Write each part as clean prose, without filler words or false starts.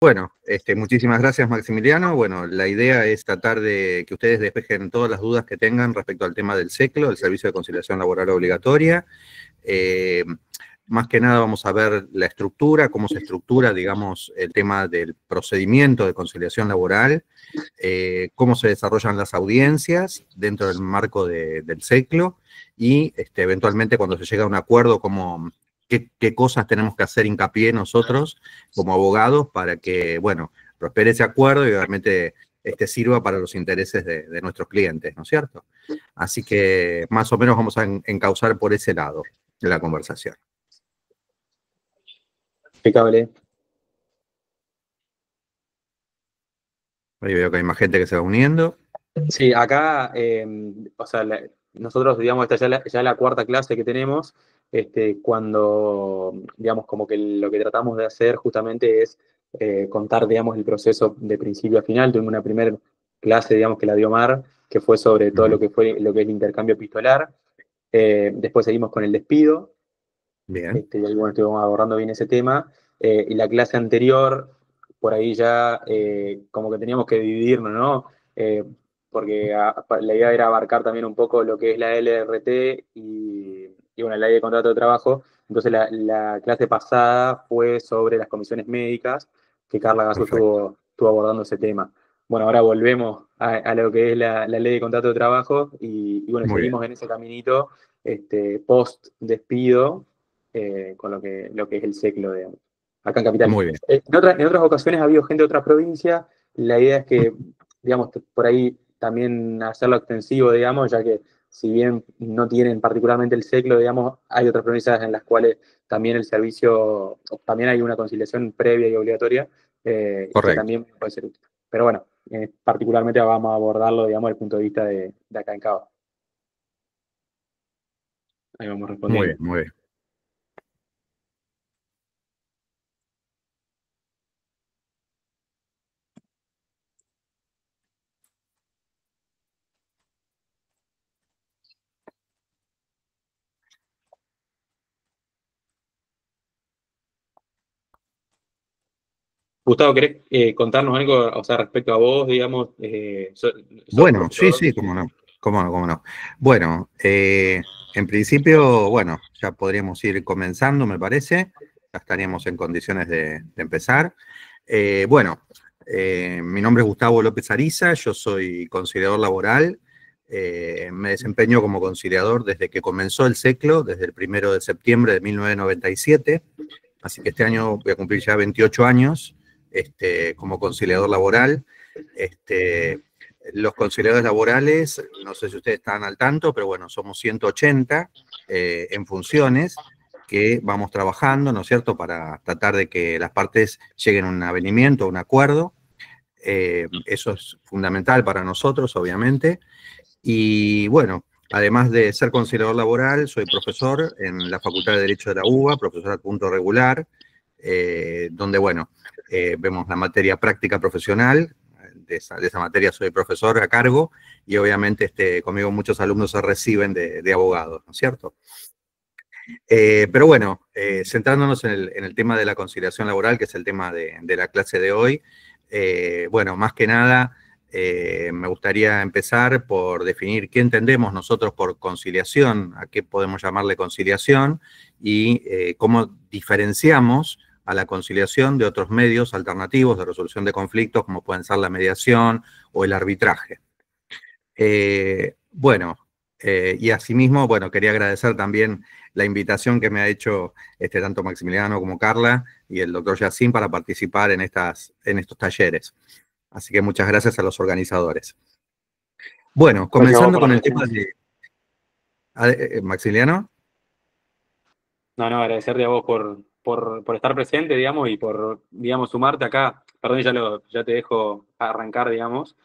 Bueno, muchísimas gracias, Maximiliano. Bueno, la idea es tratar de que ustedes despejen todas las dudas que tengan respecto al tema del SECLO, el Servicio de Conciliación Laboral Obligatoria. Más que nada vamos a ver la estructura, cómo se estructura, digamos, el tema del procedimiento de conciliación laboral, cómo se desarrollan las audiencias dentro del marco del SECLO y eventualmente cuando se llega a un acuerdo, qué cosas tenemos que hacer hincapié nosotros como abogados para que, bueno, prospere ese acuerdo y obviamente sirva para los intereses de nuestros clientes, ¿no es cierto? Así que más o menos vamos a encauzar por ese lado de la conversación. Impecable. Ahí veo que hay más gente que se va uniendo. Sí, acá, o sea, nosotros, digamos, esta ya es la cuarta clase que tenemos, cuando, digamos, como que lo que tratamos de hacer justamente es contar, digamos, el proceso de principio a final. Tuvimos una primera clase, digamos, que la dio Mar, que fue sobre todo lo que es el intercambio epistolar. Después seguimos con el despido. Bien. Y ahí, bueno, estuvimos abordando bien ese tema. Y la clase anterior, por ahí ya como que teníamos que dividirnos, ¿no? Porque la idea era abarcar también un poco lo que es la LRT y bueno, la ley de contrato de trabajo. Entonces la clase pasada fue sobre las comisiones médicas, que Carla Gasso estuvo abordando ese tema. Bueno, ahora volvemos a lo que es la ley de contrato de trabajo y bueno, Muy seguimos bien. en ese caminito post despido con lo que es el SECLO, digamos, acá en Capital. Muy bien. En otras ocasiones ha habido gente de otras provincias. La idea es que, digamos, por ahí también hacerlo extensivo, digamos, ya que si bien no tienen particularmente el SECLO, digamos, hay otras provincias en las cuales también el servicio, también hay una conciliación previa y obligatoria, y que Correcto. también puede ser útil. Pero bueno, particularmente vamos a abordarlo, digamos, desde el punto de vista de acá en Cava. Ahí vamos Muy respondiendo. bien, muy bien. Gustavo, ¿querés contarnos algo, o sea, respecto a vos, digamos? ¿Sos Bueno, sí, profesor? sí, cómo no. Cómo no, cómo no. Bueno, en principio, bueno, ya podríamos ir comenzando, me parece. Ya estaríamos en condiciones de empezar. Bueno, mi nombre es Gustavo López Ariza, yo soy conciliador laboral. Me desempeño como conciliador desde que comenzó el SECLO, desde el 1 de septiembre de 1997. Así que este año voy a cumplir ya 28 años como conciliador laboral. Los conciliadores laborales, no sé si ustedes están al tanto, pero bueno, somos 180 en funciones que vamos trabajando, ¿no es cierto?, para tratar de que las partes lleguen a un avenimiento, a un acuerdo. Eso es fundamental para nosotros, obviamente. Y bueno, además de ser conciliador laboral, soy profesor en la Facultad de Derecho de la UBA, profesor a punto regular, donde, bueno, vemos la materia práctica profesional. De esa materia soy profesor a cargo y obviamente conmigo muchos alumnos se reciben de abogados, ¿no es cierto? Pero bueno, centrándonos en el tema de la conciliación laboral, que es el tema de la clase de hoy, bueno, más que nada, me gustaría empezar por definir qué entendemos nosotros por conciliación, a qué podemos llamarle conciliación y cómo diferenciamos a la conciliación de otros medios alternativos de resolución de conflictos, como pueden ser la mediación o el arbitraje. Bueno, y asimismo, bueno, quería agradecer también la invitación que me ha hecho tanto Maximiliano como Carla y el doctor Yacine para participar en estos talleres. Así que muchas gracias a los organizadores. Bueno, comenzando con el tema de... Maximiliano. No, agradecerte a vos por estar presente, digamos, y por, digamos, sumarte acá. Perdón, ya te dejo arrancar, digamos.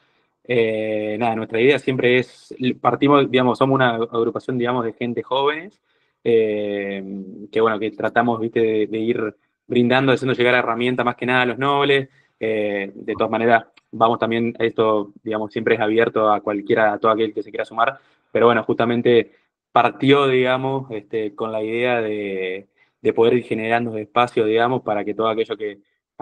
Nada, nuestra idea siempre es, partimos, digamos, somos una agrupación, digamos, de gente jóvenes, que bueno, que tratamos, viste, de ir brindando, haciendo llegar herramientas más que nada a los nobles. De todas maneras, vamos también, esto, digamos, siempre es abierto a cualquiera, a todo aquel que se quiera sumar, pero bueno, justamente partió, digamos, con la idea de poder ir generando espacio, digamos, para que todo aquello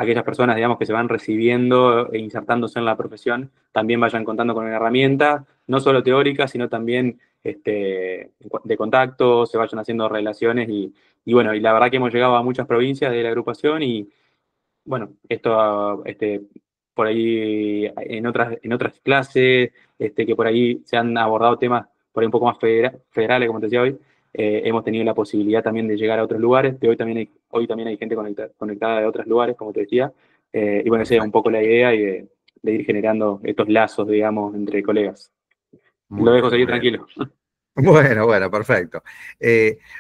aquellas personas, digamos, que se van recibiendo e insertándose en la profesión, también vayan contando con una herramienta, no solo teórica, sino también de contacto, se vayan haciendo relaciones y bueno, y la verdad que hemos llegado a muchas provincias de la agrupación y bueno, esto por ahí en otras clases, que por ahí se han abordado temas por ahí un poco más federales, como te decía hoy, hemos tenido la posibilidad también de llegar a otros lugares, de hoy también hay gente conectada de otros lugares, como te decía, y bueno, esa es un Perfecto. poco la idea y de ir generando estos lazos, digamos, entre colegas. Lo Muy dejo bien, seguir muy bien. tranquilo. Bueno, bueno, perfecto.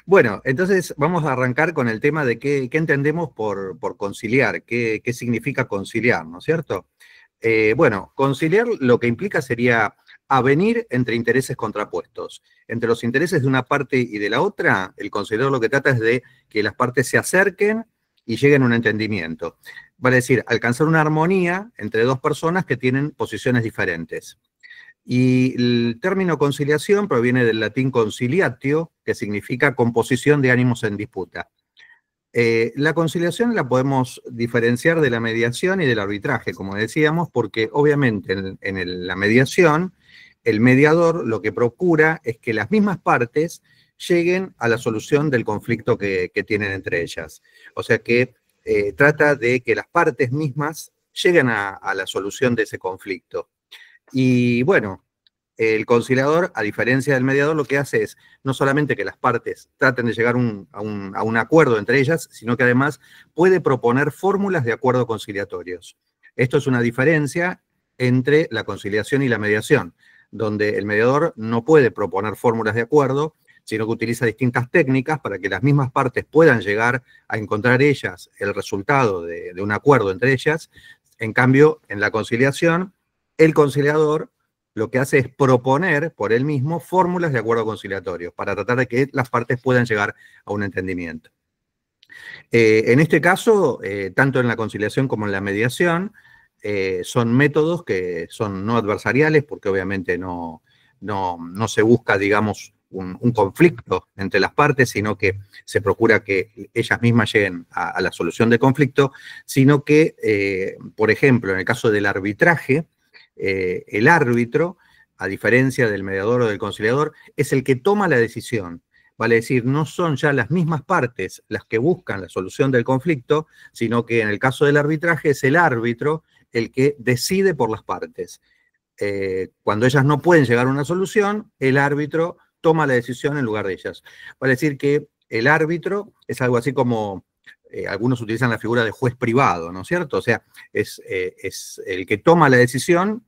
Bueno, entonces vamos a arrancar con el tema de qué entendemos por conciliar, qué significa conciliar, ¿no es cierto? Bueno, conciliar lo que implica sería avenir entre intereses contrapuestos. Entre los intereses de una parte y de la otra, el conciliador lo que trata es de que las partes se acerquen y lleguen a un entendimiento. Vale decir, alcanzar una armonía entre dos personas que tienen posiciones diferentes. Y el término conciliación proviene del latín conciliatio, que significa composición de ánimos en disputa. La conciliación la podemos diferenciar de la mediación y del arbitraje, como decíamos, porque obviamente la mediación, el mediador lo que procura es que las mismas partes lleguen a la solución del conflicto que tienen entre ellas. O sea que trata de que las partes mismas lleguen a la solución de ese conflicto. Y bueno, el conciliador, a diferencia del mediador, lo que hace es no solamente que las partes traten de llegar a un acuerdo entre ellas, sino que además puede proponer fórmulas de acuerdo conciliatorios. Esto es una diferencia entre la conciliación y la mediación, donde el mediador no puede proponer fórmulas de acuerdo, sino que utiliza distintas técnicas para que las mismas partes puedan llegar a encontrar ellas el resultado de un acuerdo entre ellas. En cambio, en la conciliación, el conciliador lo que hace es proponer por él mismo fórmulas de acuerdo conciliatorio para tratar de que las partes puedan llegar a un entendimiento. En este caso, tanto en la conciliación como en la mediación, son métodos que son no adversariales porque obviamente no se busca, digamos, un conflicto entre las partes, sino que se procura que ellas mismas lleguen a la solución del conflicto, sino que, por ejemplo, en el caso del arbitraje, el árbitro, a diferencia del mediador o del conciliador, es el que toma la decisión. Vale decir, no son ya las mismas partes las que buscan la solución del conflicto, sino que en el caso del arbitraje es el árbitro el que decide por las partes. Cuando ellas no pueden llegar a una solución, el árbitro toma la decisión en lugar de ellas. Vale decir que el árbitro es algo así como, algunos utilizan la figura de juez privado, ¿no es cierto? O sea, es el que toma la decisión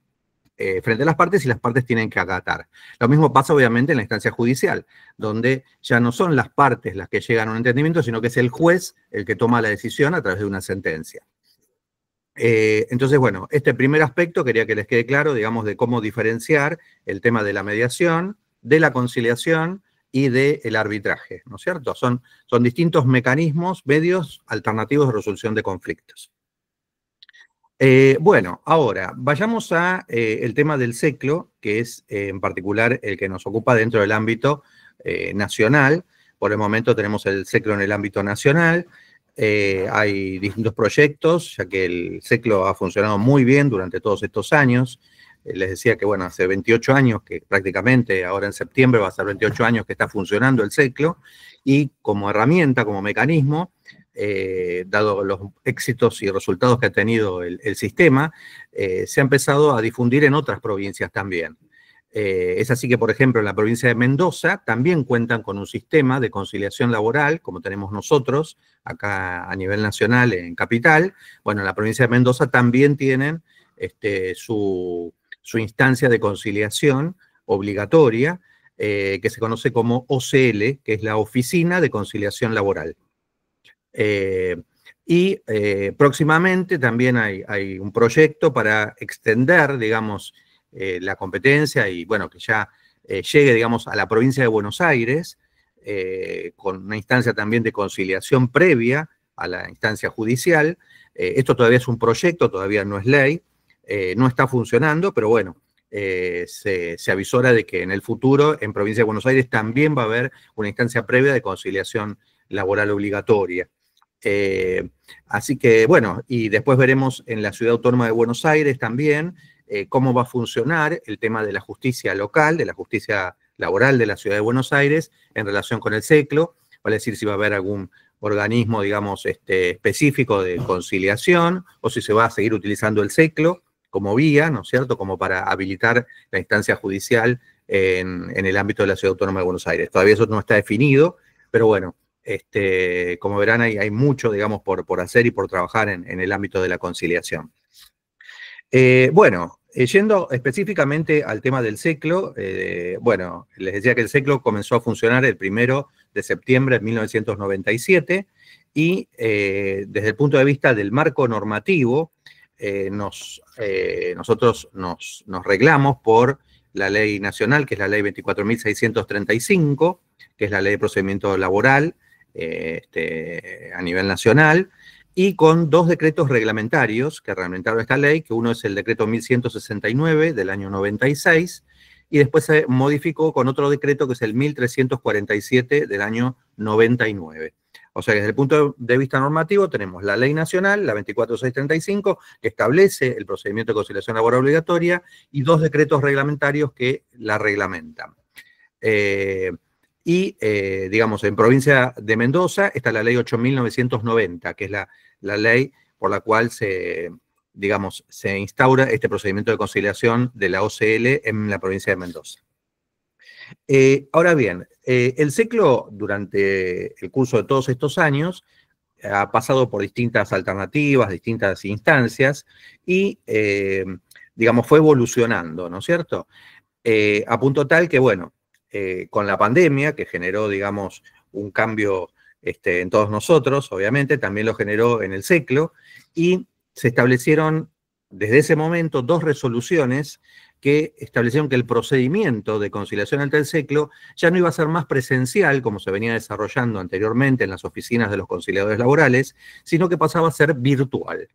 frente a las partes y las partes tienen que acatar. Lo mismo pasa obviamente en la instancia judicial, donde ya no son las partes las que llegan a un entendimiento, sino que es el juez el que toma la decisión a través de una sentencia. Entonces, bueno, este primer aspecto quería que les quede claro, digamos, de cómo diferenciar el tema de la mediación, de la conciliación y del arbitraje, ¿no es cierto? Son distintos mecanismos, medios alternativos de resolución de conflictos. Bueno, ahora vayamos a el tema del SECLO, que es en particular el que nos ocupa dentro del ámbito nacional. Por el momento tenemos el SECLO en el ámbito nacional. Hay distintos proyectos, ya que el SECLO ha funcionado muy bien durante todos estos años. Les decía que, bueno, hace 28 años que prácticamente, ahora en septiembre va a ser 28 años que está funcionando el SECLO, y como herramienta, como mecanismo, dado los éxitos y resultados que ha tenido el sistema, se ha empezado a difundir en otras provincias también. Es así que, por ejemplo, en la provincia de Mendoza también cuentan con un sistema de conciliación laboral, como tenemos nosotros acá a nivel nacional en Capital. Bueno, en la provincia de Mendoza también tienen su instancia de conciliación obligatoria, que se conoce como OCL, que es la Oficina de Conciliación Laboral. Próximamente también hay un proyecto para extender, digamos, la competencia y, bueno, que ya llegue, digamos, a la provincia de Buenos Aires, con una instancia también de conciliación previa a la instancia judicial. Esto todavía es un proyecto, todavía no es ley, no está funcionando, pero bueno, se avisora de que en el futuro, en provincia de Buenos Aires, también va a haber una instancia previa de conciliación laboral obligatoria. Así que, bueno, y después veremos en la Ciudad Autónoma de Buenos Aires también cómo va a funcionar el tema de la justicia local, de la justicia laboral de la Ciudad de Buenos Aires en relación con el SECLO, vale decir si va a haber algún organismo, digamos, específico de conciliación, o si se va a seguir utilizando el SECLO como vía, ¿no es cierto?, como para habilitar la instancia judicial en el ámbito de la Ciudad Autónoma de Buenos Aires. Todavía eso no está definido, pero bueno, como verán, hay mucho, digamos, por hacer y por trabajar en el ámbito de la conciliación. Bueno, yendo específicamente al tema del SECLO, bueno, les decía que el SECLO comenzó a funcionar el 1 de septiembre de 1997 y desde el punto de vista del marco normativo, nosotros nos reglamos por la ley nacional, que es la ley 24.635, que es la ley de procedimiento laboral a nivel nacional, y con 2 decretos reglamentarios que reglamentaron esta ley, que uno es el decreto 1169 del año 96, y después se modificó con otro decreto que es el 1347 del año 99. O sea, desde el punto de vista normativo tenemos la ley nacional, la 24635, que establece el procedimiento de conciliación laboral obligatoria, y 2 decretos reglamentarios que la reglamentan. Digamos, en provincia de Mendoza está la ley 8.990, que es la ley por la cual se instaura este procedimiento de conciliación de la OCL en la provincia de Mendoza. Ahora bien, el SECLO durante el curso de todos estos años ha pasado por distintas alternativas, distintas instancias y, digamos, fue evolucionando, ¿no es cierto? A punto tal que, bueno, con la pandemia, que generó, digamos, un cambio en todos nosotros, obviamente, también lo generó en el SECLO, y se establecieron desde ese momento 2 resoluciones que establecieron que el procedimiento de conciliación ante el SECLO ya no iba a ser más presencial, como se venía desarrollando anteriormente en las oficinas de los conciliadores laborales, sino que pasaba a ser virtual.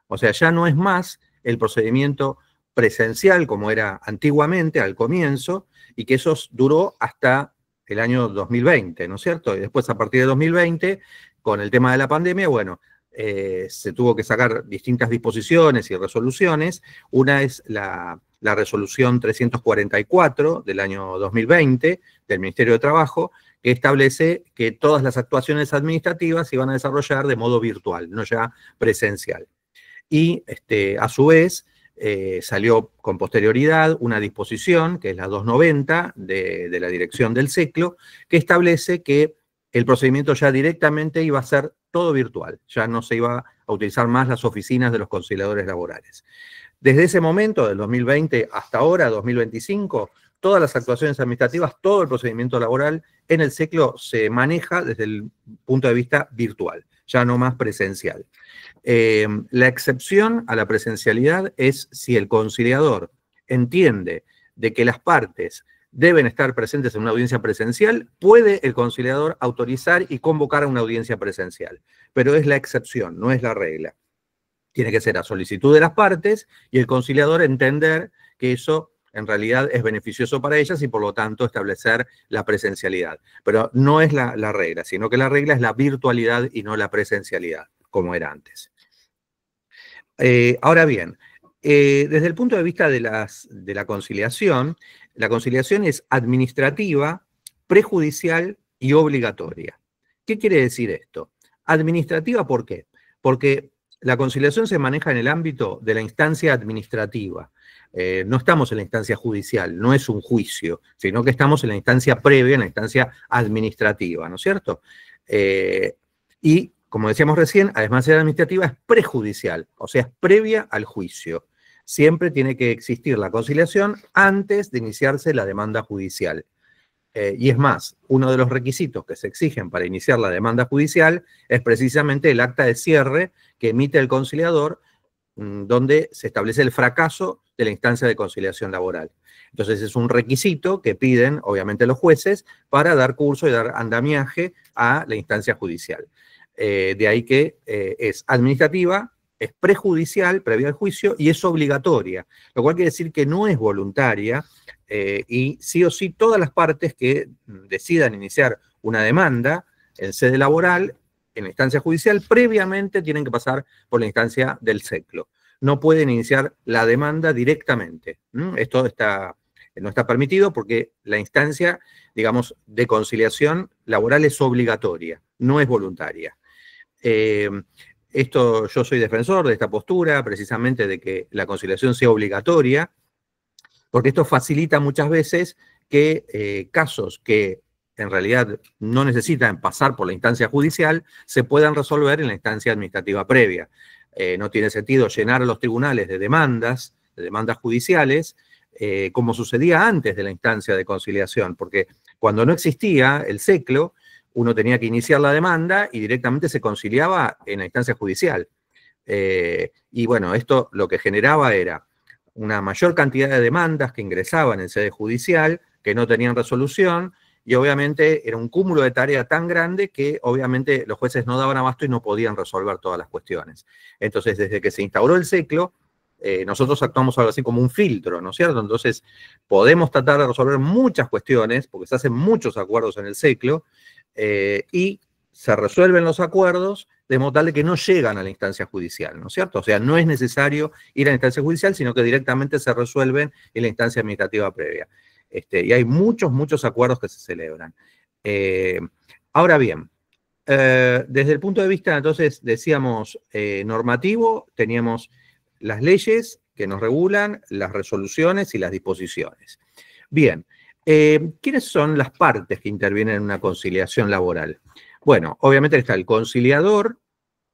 O sea, ya no es más el procedimiento presencial como era antiguamente al comienzo, y que eso duró hasta el año 2020, ¿no es cierto? Y después, a partir de 2020, con el tema de la pandemia, bueno, se tuvo que sacar distintas disposiciones y resoluciones. Una es la resolución 344 del año 2020 del Ministerio de Trabajo, que establece que todas las actuaciones administrativas se iban a desarrollar de modo virtual, no ya presencial. Y a su vez, salió con posterioridad una disposición, que es la 290 de la dirección del SECLO, que establece que el procedimiento ya directamente iba a ser todo virtual, ya no se iba a utilizar más las oficinas de los conciliadores laborales. Desde ese momento, del 2020 hasta ahora, 2025, todas las actuaciones administrativas, todo el procedimiento laboral en el SECLO se maneja desde el punto de vista virtual, ya no más presencial. La excepción a la presencialidad es si el conciliador entiende de que las partes deben estar presentes en una audiencia presencial, puede el conciliador autorizar y convocar a una audiencia presencial. Pero es la excepción, no es la regla. Tiene que ser a solicitud de las partes y el conciliador entender que eso en realidad es beneficioso para ellas y por lo tanto establecer la presencialidad. Pero no es la regla, sino que la regla es la virtualidad y no la presencialidad, como era antes. Ahora bien, desde el punto de vista de la conciliación es administrativa, prejudicial y obligatoria. ¿Qué quiere decir esto? Administrativa, ¿por qué? Porque la conciliación se maneja en el ámbito de la instancia administrativa. No estamos en la instancia judicial, no es un juicio, sino que estamos en la instancia previa, en la instancia administrativa, ¿no es cierto? Y, como decíamos recién, además de ser administrativa, es prejudicial, o sea, es previa al juicio. Siempre tiene que existir la conciliación antes de iniciarse la demanda judicial. Y es más, uno de los requisitos que se exigen para iniciar la demanda judicial es precisamente el acta de cierre que emite el conciliador, donde se establece el fracaso de la instancia de conciliación laboral. Entonces es un requisito que piden, obviamente, los jueces para dar curso y dar andamiaje a la instancia judicial. De ahí que es administrativa, es prejudicial, previa al juicio, y es obligatoria, lo cual quiere decir que no es voluntaria, y sí o sí todas las partes que decidan iniciar una demanda en sede laboral en la instancia judicial, previamente tienen que pasar por la instancia del SECLO. No pueden iniciar la demanda directamente. Esto no está permitido porque la instancia, digamos, de conciliación laboral es obligatoria, no es voluntaria. Yo soy defensor de esta postura, precisamente de que la conciliación sea obligatoria, porque esto facilita muchas veces que casos que en realidad no necesitan pasar por la instancia judicial se puedan resolver en la instancia administrativa previa. No tiene sentido llenar a los tribunales de demandas judiciales, como sucedía antes de la instancia de conciliación, porque cuando no existía el SECLO, uno tenía que iniciar la demanda y directamente se conciliaba en la instancia judicial. Y bueno, esto lo que generaba era una mayor cantidad de demandas que ingresaban en sede judicial, que no tenían resolución, y obviamente era un cúmulo de tarea tan grande que obviamente los jueces no daban abasto y no podían resolver todas las cuestiones. Entonces, desde que se instauró el SECLO, nosotros actuamos algo así como un filtro, ¿no es cierto? Entonces, podemos tratar de resolver muchas cuestiones, porque se hacen muchos acuerdos en el SECLO, y se resuelven los acuerdos de modo tal de que no llegan a la instancia judicial, ¿no es cierto? O sea, no es necesario ir a la instancia judicial, sino que directamente se resuelven en la instancia administrativa previa. Y hay muchos acuerdos que se celebran. Ahora bien, desde el punto de vista, entonces, decíamos, normativo, teníamos las leyes que nos regulan, las resoluciones y las disposiciones. Bien, ¿quiénes son las partes que intervienen en una conciliación laboral? Bueno, obviamente está el conciliador,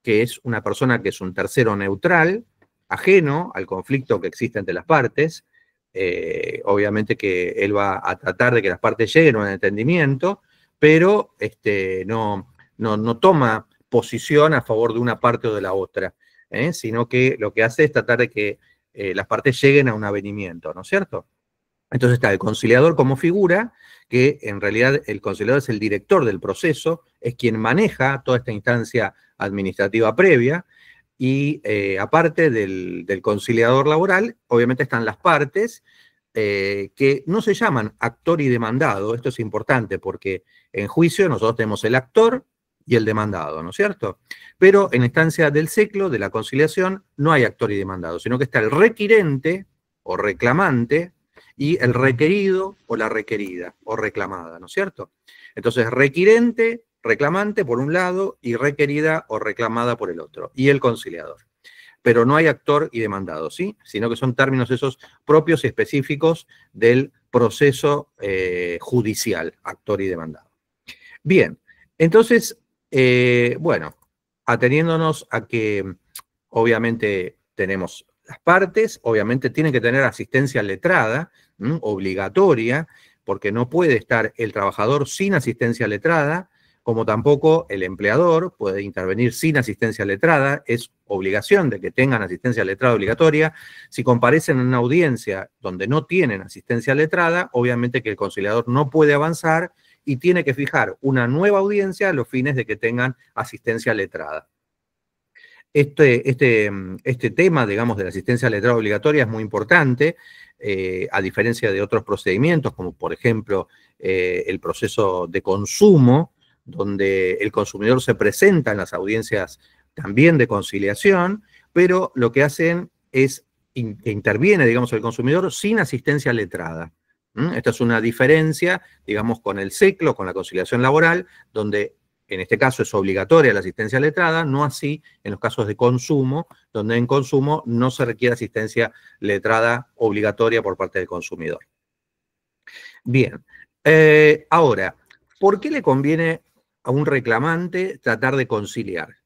que es una persona que es un tercero neutral, ajeno al conflicto que existe entre las partes. Obviamente que él va a tratar de que las partes lleguen a un entendimiento, pero no toma posición a favor de una parte o de la otra, sino que lo que hace es tratar de que las partes lleguen a un avenimiento, ¿no es cierto? Entonces está el conciliador como figura, que en realidad el conciliador es el director del proceso, es quien maneja toda esta instancia administrativa previa, y aparte del conciliador laboral, obviamente están las partes, que no se llaman actor y demandado. Esto es importante porque en juicio nosotros tenemos el actor y el demandado, ¿no es cierto? Pero en la instancia del SECLO, de la conciliación, no hay actor y demandado, sino que está el requirente o reclamante y el requerido o la requerida o reclamada, ¿no es cierto? Entonces, requirente, reclamante por un lado y requerida o reclamada por el otro, y el conciliador. Pero no hay actor y demandado, ¿sí? Sino que son términos esos propios y específicos del proceso judicial, actor y demandado. Bien, entonces, bueno, ateniéndonos a que obviamente tenemos las partes, obviamente tienen que tener asistencia letrada, obligatoria, porque no puede estar el trabajador sin asistencia letrada, como tampoco el empleador puede intervenir sin asistencia letrada. Es obligación de que tengan asistencia letrada obligatoria. Si comparecen en una audiencia donde no tienen asistencia letrada, obviamente que el conciliador no puede avanzar y tiene que fijar una nueva audiencia a los fines de que tengan asistencia letrada. Este tema, digamos, de la asistencia letrada obligatoria es muy importante, a diferencia de otros procedimientos, como por ejemplo el proceso de consumo, donde el consumidor se presenta en las audiencias también de conciliación, pero lo que hacen es que interviene, digamos, el consumidor sin asistencia letrada. Esta es una diferencia, digamos, con el SECLO, con la conciliación laboral, donde en este caso es obligatoria la asistencia letrada, no así en los casos de consumo, donde en consumo no se requiere asistencia letrada obligatoria por parte del consumidor. Bien, ahora, ¿por qué le conviene a un reclamante tratar de conciliar?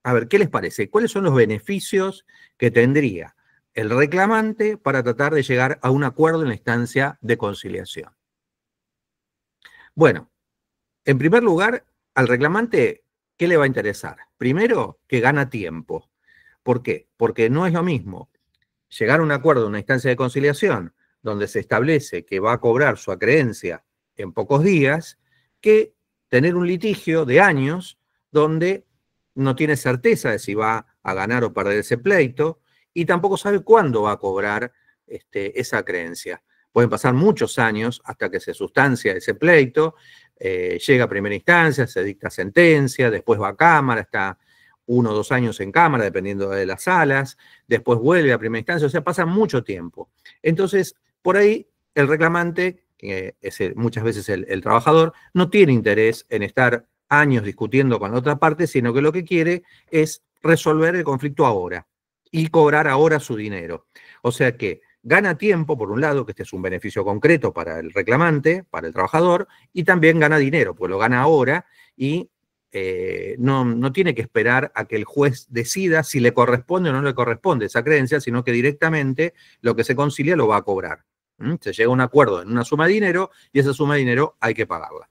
A ver, ¿qué les parece? ¿Cuáles son los beneficios que tendría el reclamante para tratar de llegar a un acuerdo en la instancia de conciliación? Bueno, en primer lugar, al reclamante, ¿qué le va a interesar? Primero, que gana tiempo. ¿Por qué? Porque no es lo mismo llegar a un acuerdo en una instancia de conciliación donde se establece que va a cobrar su acreencia en pocos días, que tener un litigio de años donde no tiene certeza de si va a ganar o perder ese pleito y tampoco sabe cuándo va a cobrar esa acreencia. Pueden pasar muchos años hasta que se sustancia ese pleito, llega a primera instancia, se dicta sentencia, después va a cámara, está 1 o 2 años en cámara, dependiendo de las salas, después vuelve a primera instancia, o sea, pasa mucho tiempo. Entonces, por ahí el reclamante, que es muchas veces el trabajador, no tiene interés en estar años discutiendo con la otra parte, sino que lo que quiere es resolver el conflicto ahora y cobrar ahora su dinero. O sea que gana tiempo, por un lado, que este es un beneficio concreto para el reclamante, para el trabajador, y también gana dinero, pues lo gana ahora y no tiene que esperar a que el juez decida si le corresponde o no le corresponde esa creencia, sino que directamente lo que se concilia lo va a cobrar. Se llega a un acuerdo en una suma de dinero y esa suma de dinero hay que pagarla.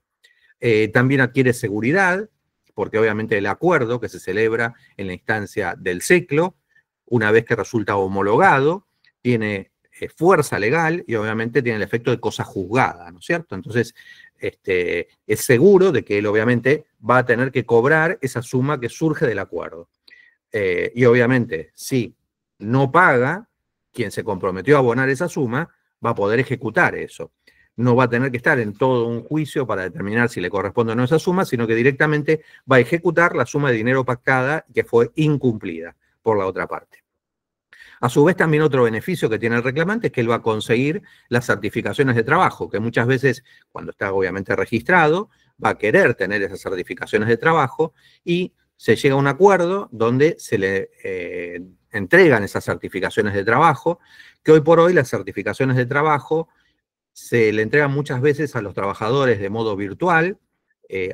También adquiere seguridad, porque obviamente el acuerdo que se celebra en la instancia del SECLO, una vez que resulta homologado, tiene fuerza legal y obviamente tiene el efecto de cosa juzgada, ¿no es cierto? Entonces, es seguro de que él obviamente va a tener que cobrar esa suma que surge del acuerdo. Y obviamente, si no paga, quien se comprometió a abonar esa suma va a poder ejecutar eso. No va a tener que estar en todo un juicio para determinar si le corresponde o no esa suma, sino que directamente va a ejecutar la suma de dinero pactada que fue incumplida por la otra parte. A su vez, también otro beneficio que tiene el reclamante es que él va a conseguir las certificaciones de trabajo, que muchas veces, cuando está obviamente registrado, va a querer tener esas certificaciones de trabajo y se llega a un acuerdo donde se le entregan esas certificaciones de trabajo, que hoy por hoy las certificaciones de trabajo se le entregan muchas veces a los trabajadores de modo virtual,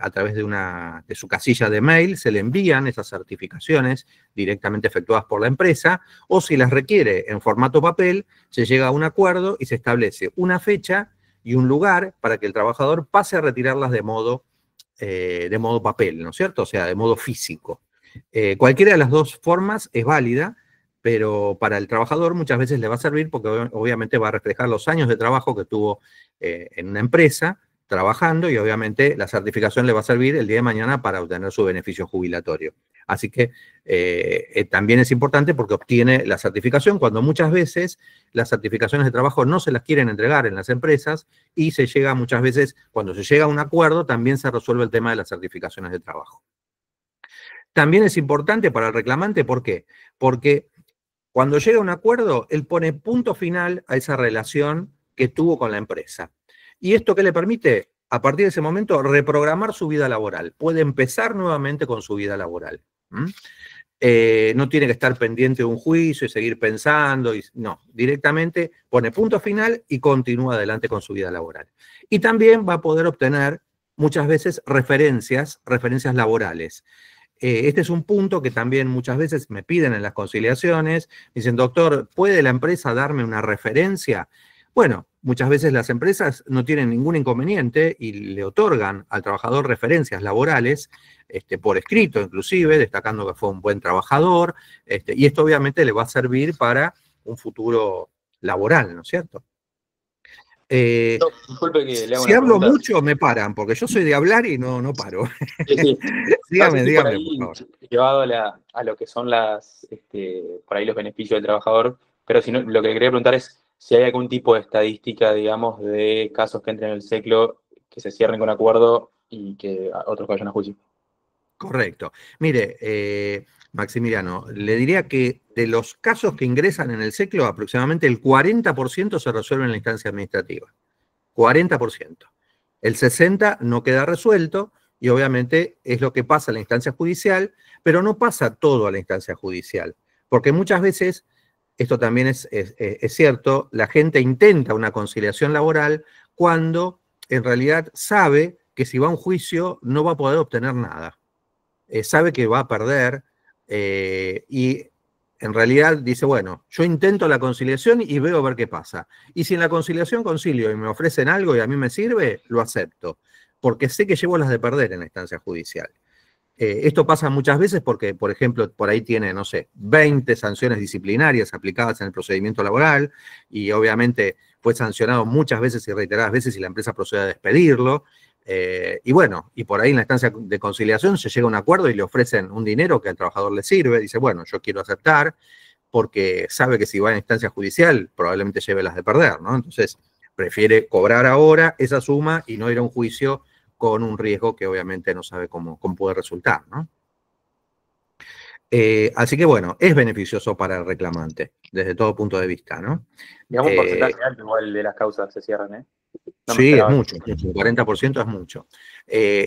a través de su casilla de mail, se le envían esas certificaciones directamente efectuadas por la empresa, o si las requiere en formato papel, se llega a un acuerdo y se establece una fecha y un lugar para que el trabajador pase a retirarlas de modo papel, ¿no es cierto? O sea, de modo físico. Cualquiera de las dos formas es válida, pero para el trabajador muchas veces le va a servir porque obviamente va a reflejar los años de trabajo que tuvo en una empresa, trabajando, y obviamente la certificación le va a servir el día de mañana para obtener su beneficio jubilatorio. Así que también es importante porque obtiene la certificación cuando muchas veces las certificaciones de trabajo no se las quieren entregar en las empresas y se llega muchas veces, cuando se llega a un acuerdo, también se resuelve el tema de las certificaciones de trabajo. También es importante para el reclamante, ¿por qué? Porque cuando llega a un acuerdo, él pone punto final a esa relación que tuvo con la empresa. ¿Y esto qué le permite? A partir de ese momento, reprogramar su vida laboral. Puede empezar nuevamente con su vida laboral. No tiene que estar pendiente de un juicio y seguir pensando. No, directamente pone punto final y continúa adelante con su vida laboral. Y también va a poder obtener muchas veces referencias laborales. Este es un punto que también muchas veces me piden en las conciliaciones. Dicen, doctor, ¿puede la empresa darme una referencia? Bueno, muchas veces las empresas no tienen ningún inconveniente y le otorgan al trabajador referencias laborales, por escrito inclusive, destacando que fue un buen trabajador, y esto obviamente le va a servir para un futuro laboral, ¿no es cierto? Disculpe que le hago Si una hablo pregunta. mucho, me paran, porque yo soy de hablar y no paro. Sí. Dígame, No sé si dígame, por favor. llevado a lo que son por ahí los beneficios del trabajador, pero si no, lo que quería preguntar es si hay algún tipo de estadística, digamos, de casos que entren en el SECLO, que se cierren con acuerdo y que otros vayan a juicio. Correcto. Mire, Maximiliano, le diría que de los casos que ingresan en el SECLO, aproximadamente el 40% se resuelve en la instancia administrativa. 40%. El 60% no queda resuelto y obviamente es lo que pasa en la instancia judicial, pero no pasa todo a la instancia judicial. Porque muchas veces, esto también es cierto, la gente intenta una conciliación laboral cuando en realidad sabe que si va a un juicio no va a poder obtener nada. Sabe que va a perder y en realidad dice, bueno, yo intento la conciliación y veo a ver qué pasa. Y si en la conciliación concilio y me ofrecen algo y a mí me sirve, lo acepto, porque sé que llevo las de perder en la instancia judicial. Esto pasa muchas veces porque, por ejemplo, por ahí tiene, no sé, 20 sanciones disciplinarias aplicadas en el procedimiento laboral y obviamente fue sancionado muchas veces y reiteradas veces y la empresa procede a despedirlo. Y bueno, y por ahí en la instancia de conciliación se llega a un acuerdo y le ofrecen un dinero que al trabajador le sirve. Dice, bueno, yo quiero aceptar porque sabe que si va a la instancia judicial probablemente lleve las de perder, ¿no? Entonces prefiere cobrar ahora esa suma y no ir a un juicio con un riesgo que obviamente no sabe cómo puede resultar, ¿no? Así que bueno, es beneficioso para el reclamante, desde todo punto de vista, ¿no? Digamos un porcentaje alto igual de las causas se cierran, ¿eh? No me Sí, es esperaba. mucho, un 40% es mucho.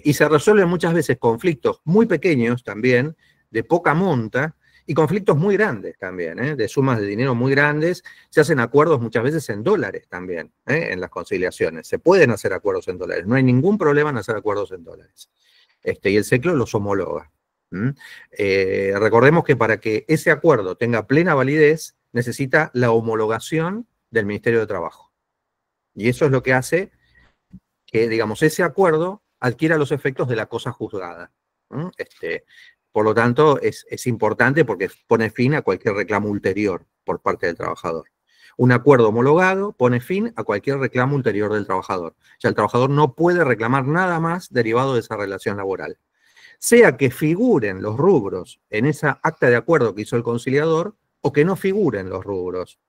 Y se resuelven muchas veces conflictos muy pequeños también, de poca monta, y conflictos muy grandes también, de sumas de dinero muy grandes. Se hacen acuerdos muchas veces en dólares también, en las conciliaciones. Se pueden hacer acuerdos en dólares, no hay ningún problema en hacer acuerdos en dólares. Y el SECLO los homologa. Recordemos que para que ese acuerdo tenga plena validez, necesita la homologación del Ministerio de Trabajo. Y eso es lo que hace que, digamos, ese acuerdo adquiera los efectos de la cosa juzgada. Por lo tanto, es importante porque pone fin a cualquier reclamo ulterior por parte del trabajador. Un acuerdo homologado pone fin a cualquier reclamo ulterior del trabajador. O sea, el trabajador no puede reclamar nada más derivado de esa relación laboral. Sea que figuren los rubros en esa acta de acuerdo que hizo el conciliador o que no figuren los rubros.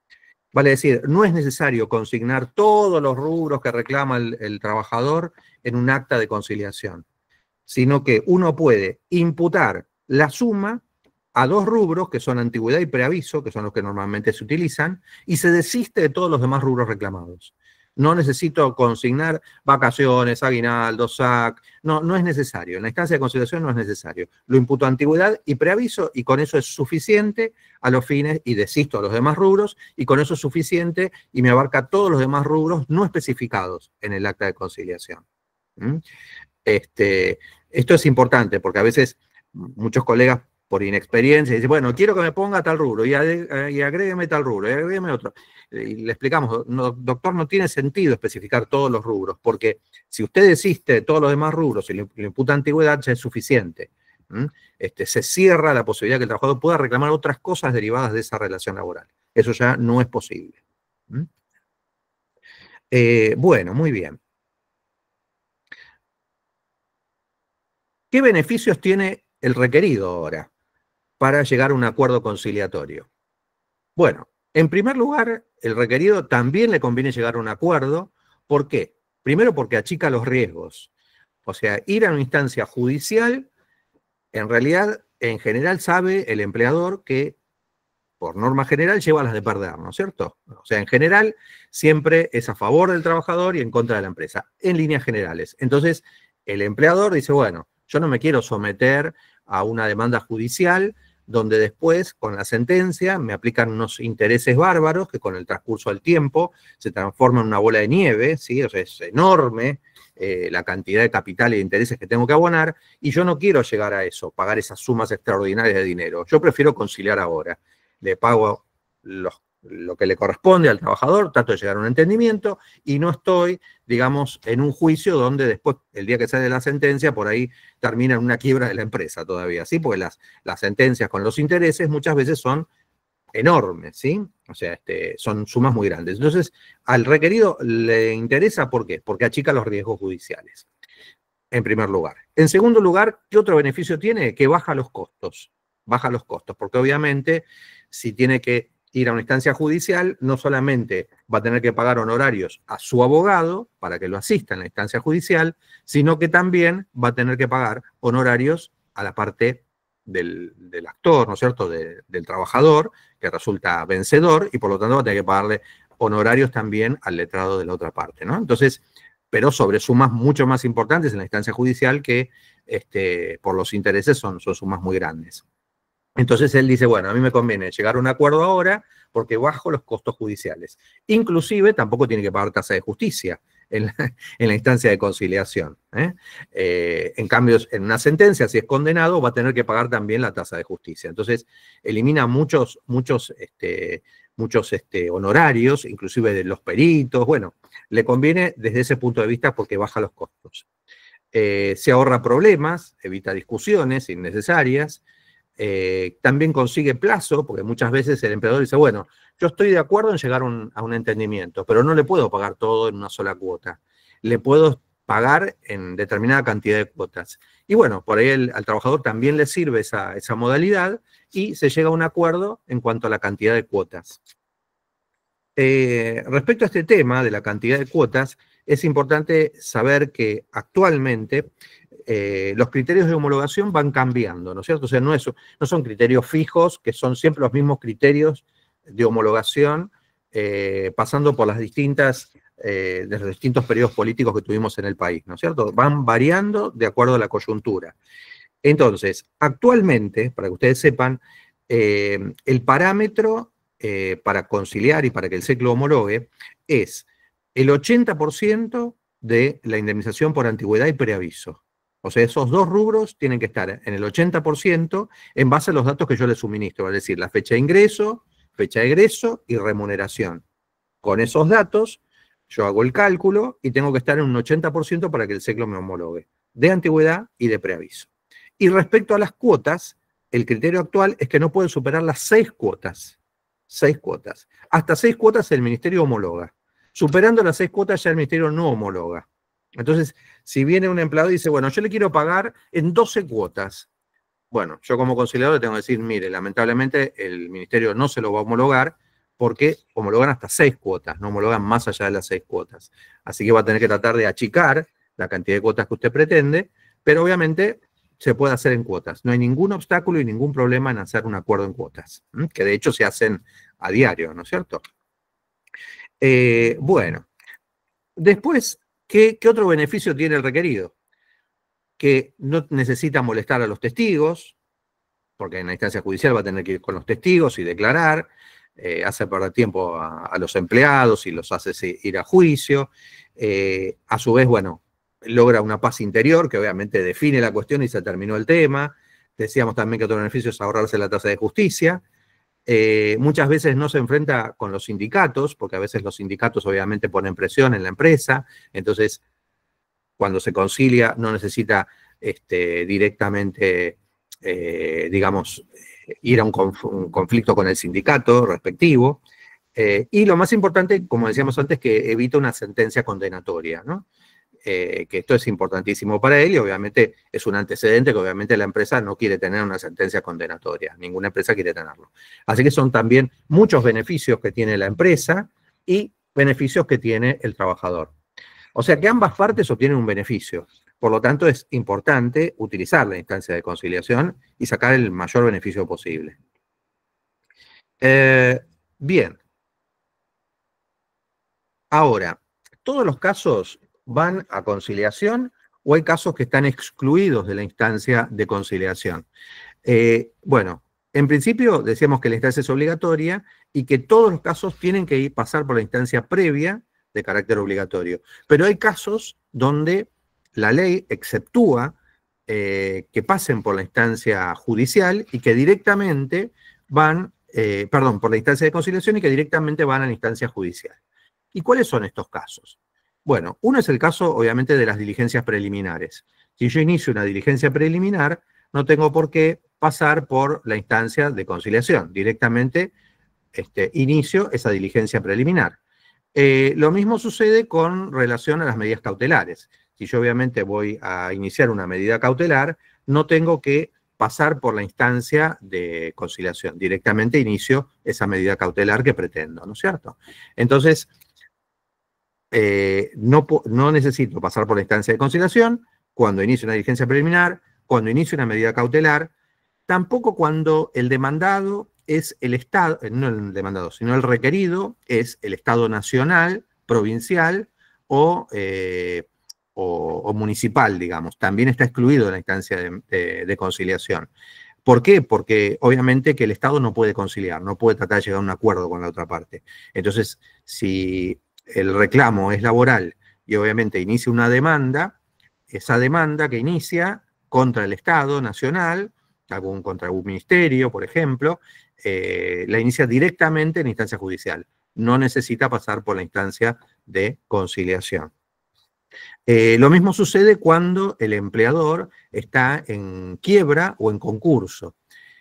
Vale decir, no es necesario consignar todos los rubros que reclama el trabajador en un acta de conciliación, sino que uno puede imputar la suma a dos rubros, que son antigüedad y preaviso, que son los que normalmente se utilizan, y se desiste de todos los demás rubros reclamados. No necesito consignar vacaciones, aguinaldo, SAC, no es necesario. En la instancia de conciliación no es necesario. Lo imputo a antigüedad y preaviso y con eso es suficiente a los fines y desisto a los demás rubros y con eso es suficiente y me abarca todos los demás rubros no especificados en el acta de conciliación. Esto es importante porque a veces muchos colegas por inexperiencia dicen, bueno, quiero que me ponga tal rubro y agrégueme tal rubro y agrégueme otro. Y le explicamos, no, doctor, no tiene sentido especificar todos los rubros, porque si usted desiste de todos los demás rubros y le imputa antigüedad, ya es suficiente. Se cierra la posibilidad que el trabajador pueda reclamar otras cosas derivadas de esa relación laboral. Eso ya no es posible. Bueno, muy bien. ¿Qué beneficios tiene el requerido ahora para llegar a un acuerdo conciliatorio? Bueno, en primer lugar, el requerido también le conviene llegar a un acuerdo. ¿Por qué? Primero porque achica los riesgos. O sea, ir a una instancia judicial, en realidad, en general sabe el empleador que, por norma general, lleva las de perder, ¿no es cierto? O sea, en general, siempre es a favor del trabajador y en contra de la empresa, en líneas generales. Entonces, el empleador dice, bueno, yo no me quiero someter a una demanda judicial donde después, con la sentencia, me aplican unos intereses bárbaros que con el transcurso del tiempo se transforman en una bola de nieve, ¿sí? O sea, es enorme la cantidad de capital y de intereses que tengo que abonar, y yo no quiero llegar a eso, pagar esas sumas extraordinarias de dinero. Yo prefiero conciliar ahora. Le pago lo que le corresponde al trabajador, trato de llegar a un entendimiento y no estoy, digamos, en un juicio donde después, el día que sale la sentencia, por ahí termina en una quiebra de la empresa todavía, ¿sí? Porque las sentencias con los intereses muchas veces son enormes, ¿sí? O sea, son sumas muy grandes. Entonces, al requerido le interesa, ¿por qué? Porque achica los riesgos judiciales, en primer lugar. En segundo lugar, ¿qué otro beneficio tiene? Que baja los costos. Baja los costos, porque obviamente si tiene que ir a una instancia judicial, no solamente va a tener que pagar honorarios a su abogado para que lo asista en la instancia judicial, sino que también va a tener que pagar honorarios a la parte del actor, ¿no es cierto?, del trabajador, que resulta vencedor, y por lo tanto va a tener que pagarle honorarios también al letrado de la otra parte, ¿no? Entonces, pero sobre sumas mucho más importantes en la instancia judicial que por los intereses son sumas muy grandes. Entonces él dice, bueno, a mí me conviene llegar a un acuerdo ahora porque bajo los costos judiciales. Inclusive tampoco tiene que pagar tasa de justicia en la instancia de conciliación. En cambio, en una sentencia, si es condenado, va a tener que pagar también la tasa de justicia. Entonces, elimina muchos honorarios, inclusive de los peritos. Bueno, le conviene desde ese punto de vista porque baja los costos. Se ahorra problemas, evita discusiones innecesarias. También consigue plazo, porque muchas veces el empleador dice, bueno, yo estoy de acuerdo en llegar a un entendimiento, pero no le puedo pagar todo en una sola cuota. Le puedo pagar en determinada cantidad de cuotas. Y bueno, por ahí al trabajador también le sirve esa modalidad y se llega a un acuerdo en cuanto a la cantidad de cuotas. Respecto a este tema de la cantidad de cuotas, es importante saber que actualmente los criterios de homologación van cambiando, ¿no es cierto? O sea, no son criterios fijos, que son siempre los mismos criterios de homologación, pasando por las de los distintos periodos políticos que tuvimos en el país, ¿no es cierto? Van variando de acuerdo a la coyuntura. Entonces, actualmente, para que ustedes sepan, el parámetro para conciliar y para que el SEC lo homologue es el 80% de la indemnización por antigüedad y preaviso. O sea, esos dos rubros tienen que estar en el 80% en base a los datos que yo les suministro, es decir, la fecha de ingreso, fecha de egreso y remuneración. Con esos datos, yo hago el cálculo y tengo que estar en un 80% para que el SEC lo me homologue, de antigüedad y de preaviso. Y respecto a las cuotas, el criterio actual es que no puede superar las 6 cuotas. 6 cuotas. Hasta 6 cuotas el ministerio homologa. Superando las 6 cuotas ya el ministerio no homologa. Entonces, si viene un empleado y dice, bueno, yo le quiero pagar en 12 cuotas. Bueno, yo como conciliador le tengo que decir, mire, lamentablemente el ministerio no se lo va a homologar porque homologan hasta 6 cuotas, no homologan más allá de las 6 cuotas. Así que va a tener que tratar de achicar la cantidad de cuotas que usted pretende, pero obviamente se puede hacer en cuotas. No hay ningún obstáculo y ningún problema en hacer un acuerdo en cuotas, que de hecho se hacen a diario, ¿no es cierto? Bueno, después, ¿qué otro beneficio tiene el requerido? Que no necesita molestar a los testigos, porque en la instancia judicial va a tener que ir con los testigos y declarar, hace perder tiempo a los empleados y los hace ir a juicio. A su vez, bueno, logra una paz interior que obviamente define la cuestión y se terminó el tema. Decíamos también que otro beneficio es ahorrarse la tasa de justicia. Muchas veces no se enfrenta con los sindicatos, porque a veces los sindicatos obviamente ponen presión en la empresa, entonces cuando se concilia no necesita directamente, digamos, ir a un conflicto con el sindicato respectivo. Y lo más importante, como decíamos antes, que evita una sentencia condenatoria, ¿no? Que esto es importantísimo para él y obviamente es un antecedente que obviamente la empresa no quiere tener una sentencia condenatoria, ninguna empresa quiere tenerlo. Así que son también muchos beneficios que tiene la empresa y beneficios que tiene el trabajador. O sea que ambas partes obtienen un beneficio. Por lo tanto, es importante utilizar la instancia de conciliación y sacar el mayor beneficio posible. Bien. Ahora, todos los casos van a conciliación o hay casos que están excluidos de la instancia de conciliación. Bueno, en principio decíamos que la instancia es obligatoria y que todos los casos tienen que pasar por la instancia previa de carácter obligatorio. Pero hay casos donde la ley exceptúa que pasen por la instancia judicial y que directamente van, por la instancia de conciliación y que directamente van a la instancia judicial. ¿Y cuáles son estos casos? Bueno, uno es el caso, obviamente, de las diligencias preliminares. Si yo inicio una diligencia preliminar, no tengo por qué pasar por la instancia de conciliación. Directamente inicio esa diligencia preliminar. Lo mismo sucede con relación a las medidas cautelares. Si yo obviamente voy a iniciar una medida cautelar, no tengo que pasar por la instancia de conciliación. Directamente inicio esa medida cautelar que pretendo, ¿no es cierto? Entonces, no necesito pasar por la instancia de conciliación cuando inicio una diligencia preliminar, cuando inicio una medida cautelar, tampoco cuando el demandado es el Estado, no el demandado, sino el requerido es el Estado nacional, provincial o municipal, digamos. También está excluido de la instancia de conciliación. ¿Por qué? Porque obviamente que el Estado no puede conciliar, no puede tratar de llegar a un acuerdo con la otra parte. Entonces, si el reclamo es laboral y obviamente inicia una demanda, esa demanda que inicia contra el Estado nacional, contra algún ministerio, por ejemplo, la inicia directamente en instancia judicial. No necesita pasar por la instancia de conciliación. Lo mismo sucede cuando el empleador está en quiebra o en concurso.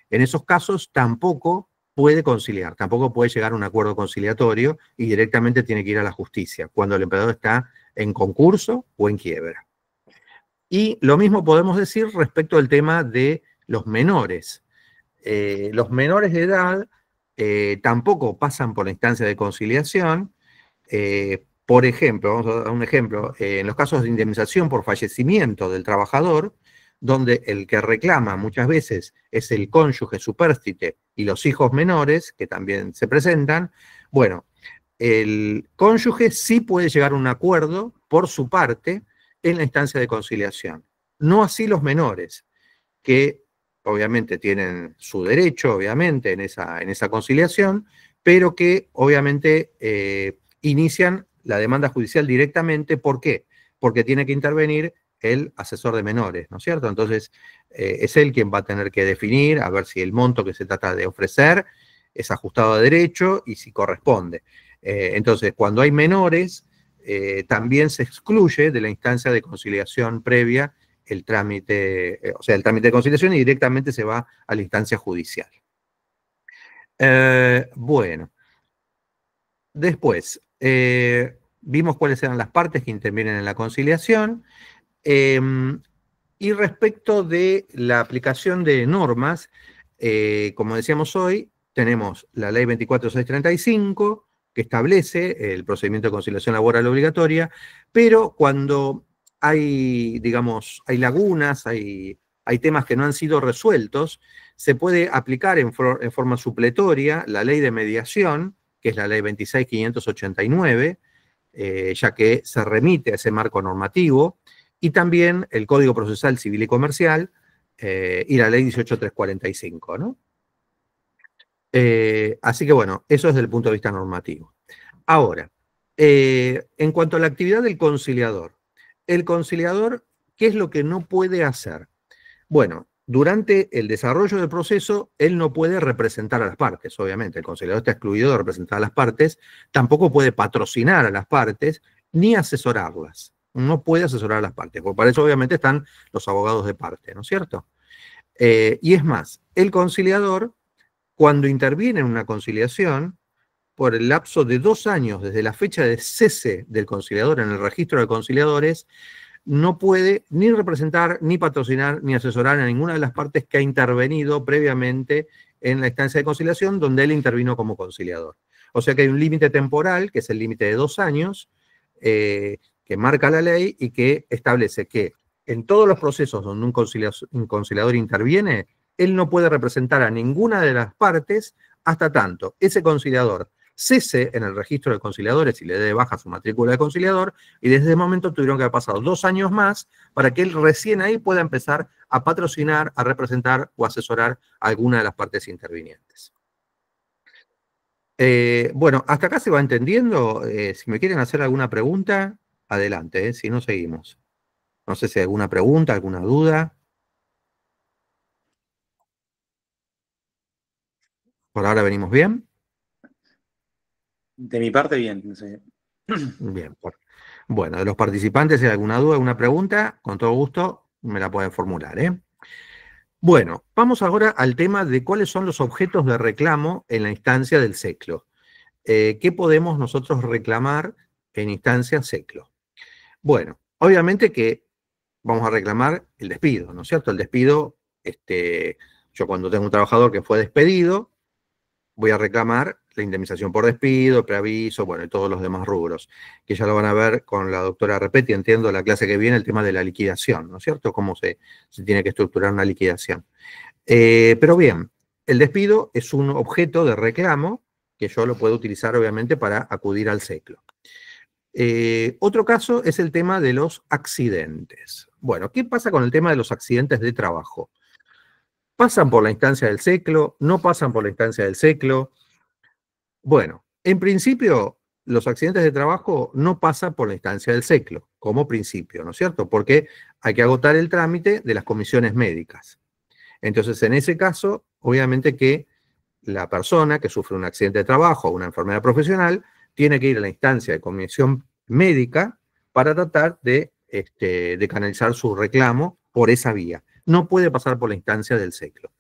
En esos casos tampoco puede conciliar, tampoco puede llegar a un acuerdo conciliatorio y directamente tiene que ir a la justicia cuando el empleador está en concurso o en quiebra. Y lo mismo podemos decir respecto al tema de los menores. Los menores de edad tampoco pasan por la instancia de conciliación. Por ejemplo, vamos a dar un ejemplo, en los casos de indemnización por fallecimiento del trabajador, donde el que reclama muchas veces es el cónyuge supérstite y los hijos menores, que también se presentan, bueno, el cónyuge sí puede llegar a un acuerdo por su parte en la instancia de conciliación. No así los menores, que obviamente tienen su derecho, obviamente, en esa conciliación, pero que obviamente inician la demanda judicial directamente. ¿Por qué? Porque tiene que intervenir el asesor de menores, ¿no es cierto? Entonces, es él quien va a tener que definir, a ver si el monto que se trata de ofrecer es ajustado a derecho y si corresponde. Entonces, cuando hay menores, también se excluye de la instancia de conciliación previa el trámite, o sea, el trámite de conciliación, y directamente se va a la instancia judicial. Bueno, después, vimos cuáles eran las partes que intervienen en la conciliación, y respecto de la aplicación de normas, como decíamos hoy, tenemos la ley 24635, que establece el procedimiento de conciliación laboral obligatoria, pero cuando hay, digamos, hay lagunas, hay temas que no han sido resueltos, se puede aplicar en forma supletoria la ley de mediación, que es la ley 26589, ya que se remite a ese marco normativo, y también el Código Procesal Civil y Comercial y la ley 18345, ¿no? Así que bueno, eso es desde el punto de vista normativo. Ahora, en cuanto a la actividad del conciliador, el conciliador, ¿qué es lo que no puede hacer? Bueno, durante el desarrollo del proceso, él no puede representar a las partes, obviamente. El conciliador está excluido de representar a las partes, tampoco puede patrocinar a las partes, ni asesorarlas. No puede asesorar a las partes, porque para eso obviamente están los abogados de parte, ¿no es cierto? Y es más, el conciliador, cuando interviene en una conciliación, por el lapso de 2 años desde la fecha de cese del conciliador en el registro de conciliadores, no puede ni representar, ni patrocinar, ni asesorar a ninguna de las partes que ha intervenido previamente en la instancia de conciliación donde él intervino como conciliador. O sea que hay un límite temporal, que es el límite de 2 años, que marca la ley y que establece que en todos los procesos donde un conciliador interviene, él no puede representar a ninguna de las partes hasta tanto ese conciliador cese en el registro de conciliadores y le dé de baja su matrícula de conciliador, y desde ese momento tuvieron que haber pasado 2 años más para que él recién ahí pueda empezar a patrocinar, a representar o asesorar a alguna de las partes intervinientes. Bueno, hasta acá se va entendiendo. Si me quieren hacer alguna pregunta, adelante, si no, seguimos. No sé si hay alguna pregunta, alguna duda. Por ahora venimos bien. De mi parte, bien. No sé. Bien. Bueno, de los participantes, si hay alguna duda, alguna pregunta, con todo gusto me la pueden formular, ¿eh? Bueno, vamos ahora al tema de cuáles son los objetos de reclamo en la instancia del SECLO. ¿Qué podemos nosotros reclamar en instancia SECLO? Bueno, obviamente que vamos a reclamar el despido, ¿no es cierto? El despido, yo cuando tengo un trabajador que fue despedido, voy a reclamar la indemnización por despido, preaviso, bueno, y todos los demás rubros, que ya lo van a ver con la doctora Repetti, entiendo, la clase que viene, el tema de la liquidación, ¿no es cierto? Cómo se tiene que estructurar una liquidación. Pero bien, el despido es un objeto de reclamo que yo lo puedo utilizar, obviamente, para acudir al SECLO. Otro caso es el tema de los accidentes. Bueno, ¿qué pasa con el tema de los accidentes de trabajo? ¿Pasan por la instancia del SECLO? ¿No pasan por la instancia del SECLO? Bueno, en principio, los accidentes de trabajo no pasan por la instancia del SECLO, como principio, ¿no es cierto? Porque hay que agotar el trámite de las comisiones médicas. Entonces, en ese caso, obviamente que la persona que sufre un accidente de trabajo o una enfermedad profesional tiene que ir a la instancia de comisión médica para tratar de canalizar su reclamo por esa vía. No puede pasar por la instancia del SECLO.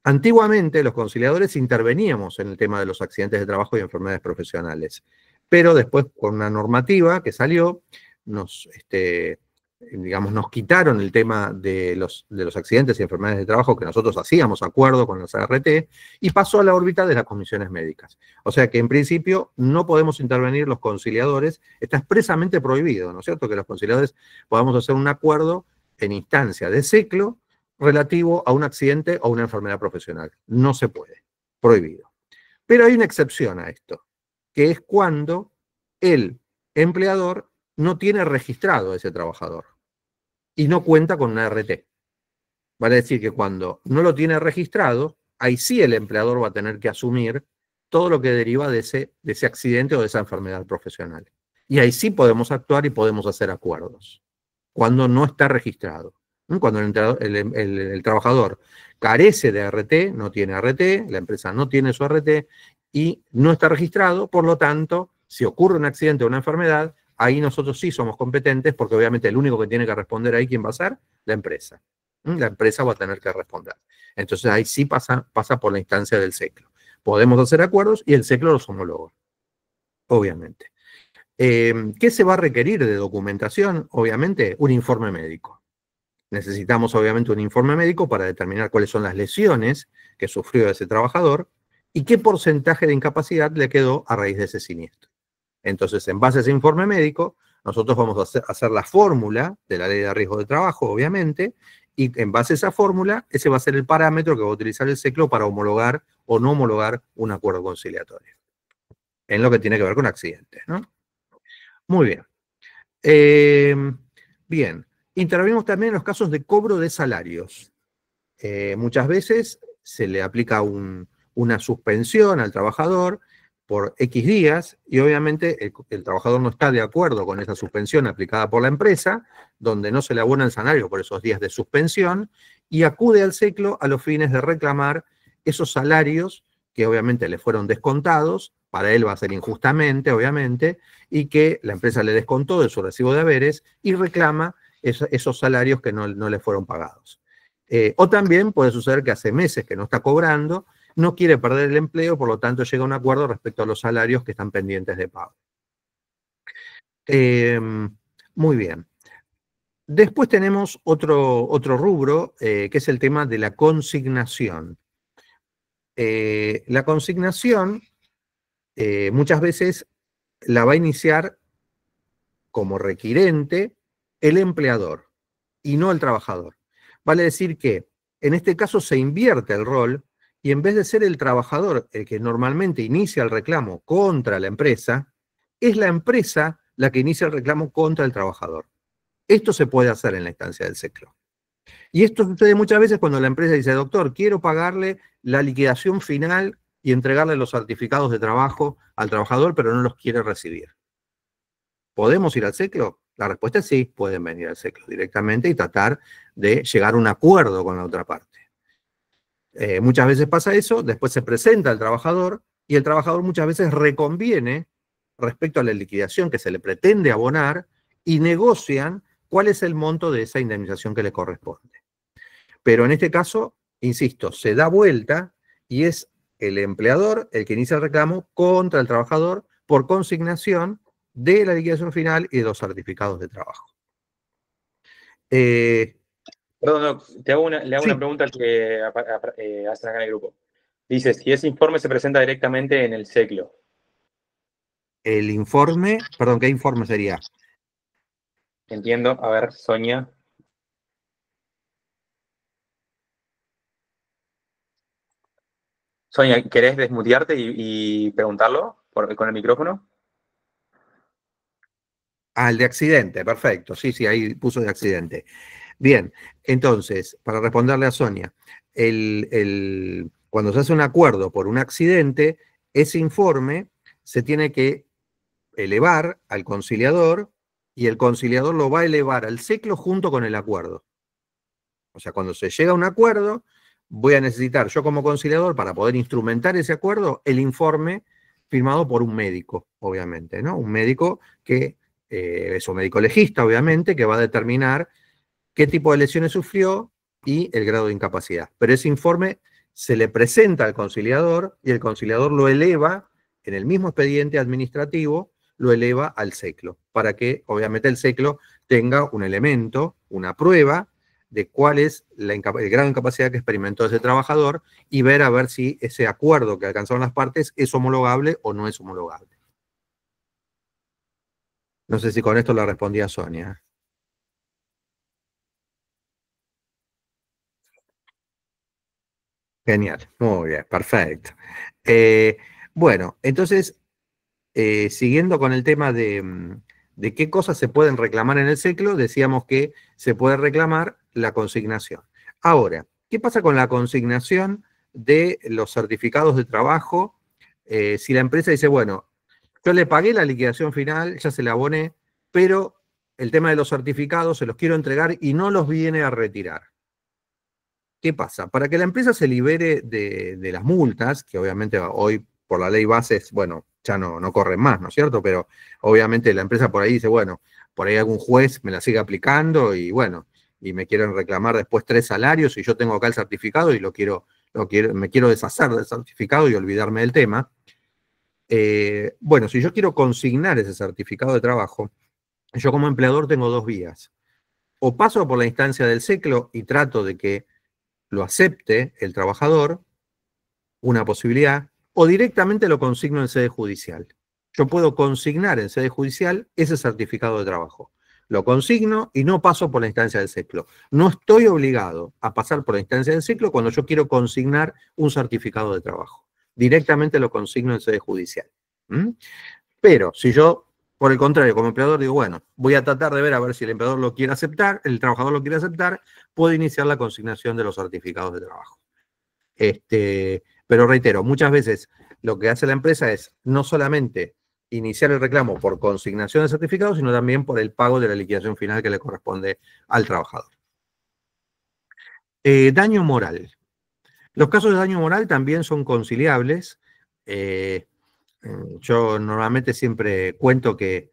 Antiguamente los conciliadores interveníamos en el tema de los accidentes de trabajo y enfermedades profesionales, pero después con una normativa que salió, nos digamos, nos quitaron el tema de los accidentes y enfermedades de trabajo que nosotros hacíamos acuerdo con los ART y pasó a la órbita de las comisiones médicas. O sea que en principio no podemos intervenir los conciliadores, está expresamente prohibido, ¿no es cierto?, que los conciliadores podamos hacer un acuerdo en instancia de SECLO relativo a un accidente o una enfermedad profesional. No se puede, prohibido. Pero hay una excepción a esto, que es cuando el empleador no tiene registrado a ese trabajador y no cuenta con una RT. Vale decir que cuando no lo tiene registrado, ahí sí el empleador va a tener que asumir todo lo que deriva de ese accidente o de esa enfermedad profesional. Y ahí sí podemos actuar y podemos hacer acuerdos, cuando no está registrado. Cuando el trabajador carece de RT, no tiene RT, la empresa no tiene su RT y no está registrado, por lo tanto, si ocurre un accidente o una enfermedad, ahí nosotros sí somos competentes, porque obviamente el único que tiene que responder ahí, ¿quién va a ser? La empresa. La empresa va a tener que responder. Entonces ahí sí pasa por la instancia del SECLO. Podemos hacer acuerdos y el SECLO los homologa, obviamente. ¿Qué se va a requerir de documentación? Obviamente, un informe médico. Necesitamos obviamente un informe médico para determinar cuáles son las lesiones que sufrió ese trabajador y qué porcentaje de incapacidad le quedó a raíz de ese siniestro. Entonces, en base a ese informe médico, nosotros vamos a hacer la fórmula de la ley de riesgo de trabajo, obviamente, y en base a esa fórmula, ese va a ser el parámetro que va a utilizar el SECLO para homologar o no homologar un acuerdo conciliatorio, en lo que tiene que ver con accidentes, ¿no? Muy bien. Bien, intervenimos también en los casos de cobro de salarios. Muchas veces se le aplica una suspensión al trabajador por X días y obviamente el trabajador no está de acuerdo con esa suspensión aplicada por la empresa, donde no se le abona el salario por esos días de suspensión y acude al SECLO a los fines de reclamar esos salarios que obviamente le fueron descontados, para él va a ser injustamente, obviamente, y que la empresa le descontó de su recibo de haberes y reclama esos salarios que no le fueron pagados. O también puede suceder que hace meses que no está cobrando, no quiere perder el empleo, por lo tanto llega a un acuerdo respecto a los salarios que están pendientes de pago. Muy bien. Después tenemos otro rubro, que es el tema de la consignación. La consignación muchas veces la va a iniciar como requirente el empleador y no el trabajador. Vale decir que en este caso se invierte el rol y en vez de ser el trabajador el que normalmente inicia el reclamo contra la empresa, es la empresa la que inicia el reclamo contra el trabajador. Esto se puede hacer en la instancia del SECLO. Y esto sucede muchas veces cuando la empresa dice, doctor, quiero pagarle la liquidación final y entregarle los certificados de trabajo al trabajador, pero no los quiere recibir. ¿Podemos ir al SECLO? La respuesta es sí, pueden venir al SECLO directamente y tratar de llegar a un acuerdo con la otra parte. Muchas veces pasa eso, después se presenta al trabajador y el trabajador muchas veces reconviene respecto a la liquidación que se le pretende abonar y negocian cuál es el monto de esa indemnización que le corresponde. Pero en este caso, insisto, se da vuelta y es el empleador el que inicia el reclamo contra el trabajador por consignación de la liquidación final y de los certificados de trabajo. Perdón, le hago una pregunta al que hacen acá en el grupo. Dice, si ese informe se presenta directamente en el SECLO. El informe, perdón, ¿qué informe sería? Entiendo, a ver, Sonia. Sonia, ¿querés desmutearte y preguntarlo con el micrófono? Ah, el de accidente, perfecto. Sí, ahí puso de accidente. Bien, entonces, para responderle a Sonia, cuando se hace un acuerdo por un accidente, ese informe se tiene que elevar al conciliador y el conciliador lo va a elevar al SECLO junto con el acuerdo. O sea, cuando se llega a un acuerdo, voy a necesitar yo como conciliador, para poder instrumentar ese acuerdo, el informe firmado por un médico, obviamente, ¿no? Un médico que es un médico legista, obviamente, que va a determinar qué tipo de lesiones sufrió y el grado de incapacidad. Pero ese informe se le presenta al conciliador y el conciliador lo eleva en el mismo expediente administrativo lo eleva al SECLO, para que obviamente el SECLO tenga un elemento, una prueba de cuál es el grado de incapacidad que experimentó ese trabajador y ver a ver si ese acuerdo que alcanzaron las partes es homologable o no es homologable. No sé si con esto la respondía Sonia. Genial, muy bien, perfecto. Bueno, entonces, siguiendo con el tema de qué cosas se pueden reclamar en el SECLO, decíamos que se puede reclamar la consignación. Ahora, ¿qué pasa con la consignación de los certificados de trabajo? Si la empresa dice, bueno, yo le pagué la liquidación final, ya se la aboné, pero el tema de los certificados se los quiero entregar y no los viene a retirar. ¿Qué pasa? Para que la empresa se libere de las multas, que obviamente hoy por la ley bases, bueno, ya no corren más, ¿no es cierto? Pero obviamente la empresa por ahí dice, bueno, por ahí algún juez me la sigue aplicando y bueno, y me quieren reclamar después 3 salarios y yo tengo acá el certificado y me quiero deshacer del certificado y olvidarme del tema. Bueno, si yo quiero consignar ese certificado de trabajo, yo como empleador tengo 2 vías. O paso por la instancia del SECLO y trato de que lo acepte el trabajador, una posibilidad, o directamente lo consigno en sede judicial. Yo puedo consignar en sede judicial ese certificado de trabajo. Lo consigno y no paso por la instancia del SECLO. No estoy obligado a pasar por la instancia del SECLO cuando yo quiero consignar un certificado de trabajo. Directamente lo consigno en sede judicial. ¿Mm? Pero si yo, por el contrario, como empleador digo, bueno, voy a tratar de ver a ver si el empleador lo quiere aceptar, el trabajador lo quiere aceptar, puedo iniciar la consignación de los certificados de trabajo. Pero reitero, muchas veces lo que hace la empresa es no solamente iniciar el reclamo por consignación de certificados, sino también por el pago de la liquidación final que le corresponde al trabajador. Daño moral. Los casos de daño moral también son conciliables. Yo normalmente siempre cuento que,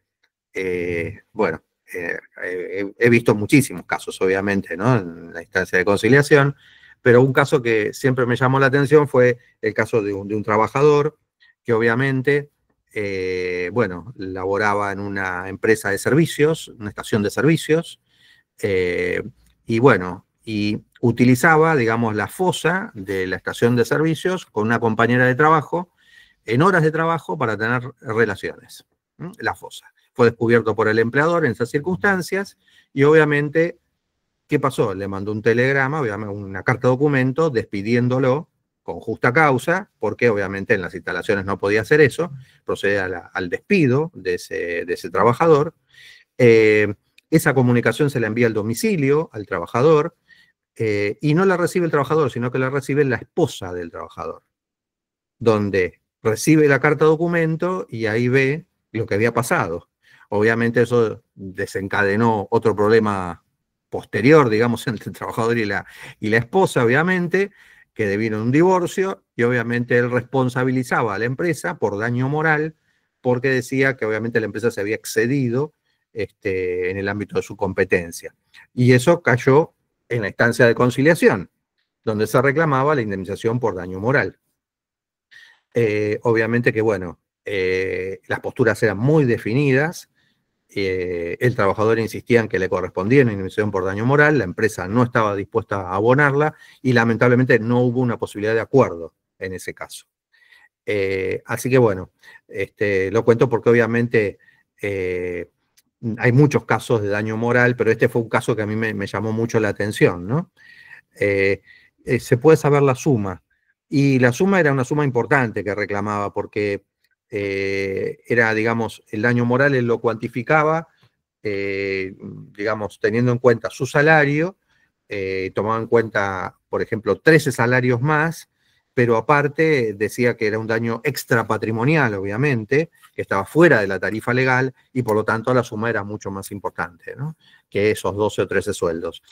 bueno, he visto muchísimos casos, obviamente, ¿no? En la instancia de conciliación, pero un caso que siempre me llamó la atención fue el caso de un trabajador que obviamente, bueno, laboraba en una empresa de servicios, una estación de servicios, eh, y bueno, y utilizaba, digamos, la fosa de la estación de servicios con una compañera de trabajo en horas de trabajo para tener relaciones. La fosa. Fue descubierto por el empleador en esas circunstancias y obviamente, ¿qué pasó? Le mandó un telegrama, obviamente una carta documento despidiéndolo con justa causa, porque obviamente en las instalaciones no podía hacer eso, procede al despido de ese trabajador. Esa comunicación se la envía al domicilio, al trabajador, y no la recibe el trabajador, sino que la recibe la esposa del trabajador, donde recibe la carta documento y ahí ve lo que había pasado. Obviamente eso desencadenó otro problema posterior, digamos, entre el trabajador y la esposa, obviamente, que devino un divorcio, y obviamente él responsabilizaba a la empresa por daño moral, porque decía que obviamente la empresa se había excedido en el ámbito de su competencia. Y eso cayó en la instancia de conciliación, donde se reclamaba la indemnización por daño moral. Obviamente que, bueno, las posturas eran muy definidas, el trabajador insistía en que le correspondía una indemnización por daño moral, la empresa no estaba dispuesta a abonarla y lamentablemente no hubo una posibilidad de acuerdo en ese caso. Así que bueno, lo cuento porque obviamente hay muchos casos de daño moral, pero este fue un caso que a mí me llamó mucho la atención, ¿no? Se puede saber la suma, y la suma era una suma importante que reclamaba, porque era, digamos, el daño moral, él lo cuantificaba, digamos, teniendo en cuenta su salario, tomaba en cuenta, por ejemplo, 13 salarios más, pero aparte decía que era un daño extrapatrimonial, obviamente, que estaba fuera de la tarifa legal y por lo tanto la suma era mucho más importante, ¿no?, que esos 12 o 13 sueldos.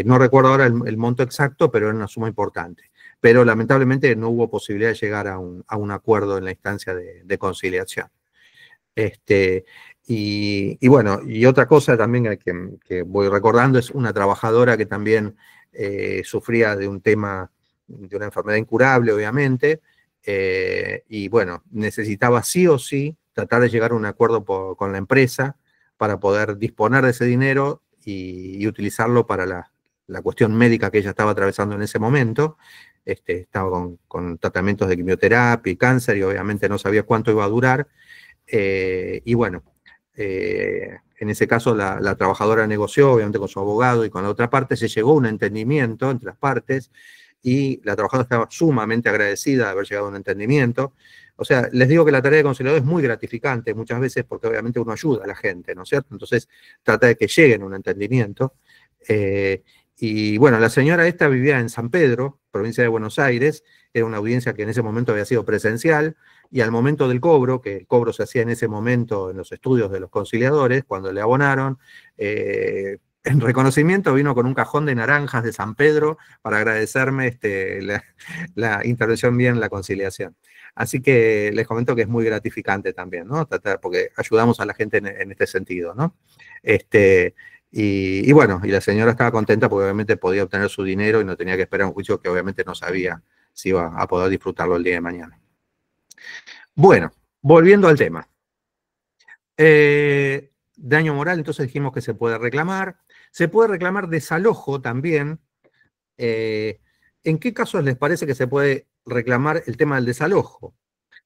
No recuerdo ahora el monto exacto, pero era una suma importante. Pero lamentablemente no hubo posibilidad de llegar a un acuerdo en la instancia de conciliación. Y bueno, y otra cosa también que voy recordando es una trabajadora que también sufría de un tema, de una enfermedad incurable, obviamente, y bueno, necesitaba sí o sí tratar de llegar a un acuerdo con la empresa para poder disponer de ese dinero y utilizarlo para la cuestión médica que ella estaba atravesando en ese momento. Estaba con tratamientos de quimioterapia y cáncer, y obviamente no sabía cuánto iba a durar. Y bueno, en ese caso la trabajadora negoció, obviamente con su abogado y con la otra parte, se llegó a un entendimiento entre las partes, y la trabajadora estaba sumamente agradecida de haber llegado a un entendimiento. O sea, les digo que la tarea de conciliador es muy gratificante muchas veces, porque obviamente uno ayuda a la gente, ¿no es cierto? Entonces trata de que lleguen a un entendimiento. Y bueno, la señora esta vivía en San Pedro, provincia de Buenos Aires, era una audiencia que en ese momento había sido presencial, y al momento del cobro, que el cobro se hacía en ese momento en los estudios de los conciliadores, cuando le abonaron, en reconocimiento vino con un cajón de naranjas de San Pedro para agradecerme la intervención mía en la conciliación. Así que les comento que es muy gratificante también, ¿no? Porque ayudamos a la gente en este sentido, ¿no? Y bueno, y la señora estaba contenta porque obviamente podía obtener su dinero y no tenía que esperar un juicio que obviamente no sabía si iba a poder disfrutarlo el día de mañana. Bueno, volviendo al tema. Daño moral, entonces dijimos que se puede reclamar. Se puede reclamar desalojo también. ¿En qué casos les parece que se puede reclamar el tema del desalojo?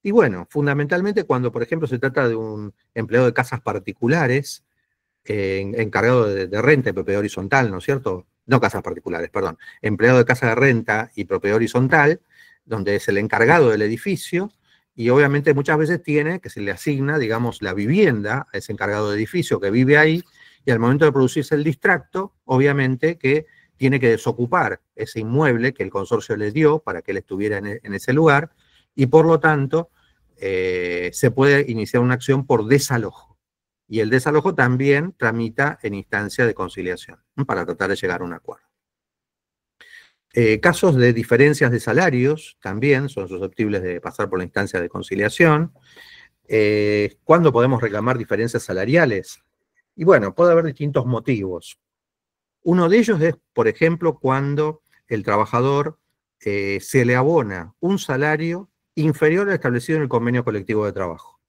Y bueno, fundamentalmente cuando, por ejemplo, se trata de un empleado de casas particulares, encargado de renta y propiedad horizontal, ¿no es cierto? No casas particulares, perdón. Empleado de casa de renta y propiedad horizontal, donde es el encargado del edificio, y obviamente muchas veces tiene que se le asigna, digamos, la vivienda a ese encargado de edificio que vive ahí, y al momento de producirse el distracto, obviamente que tiene que desocupar ese inmueble que el consorcio le dio para que él estuviera en ese lugar, y por lo tanto se puede iniciar una acción por desalojo. Y el desalojo también tramita en instancia de conciliación, ¿no? Para tratar de llegar a un acuerdo. Casos de diferencias de salarios también son susceptibles de pasar por la instancia de conciliación. ¿Cuándo podemos reclamar diferencias salariales? Y bueno, puede haber distintos motivos. Uno de ellos es, por ejemplo, cuando el trabajador se le abona un salario inferior al establecido en el convenio colectivo de trabajo.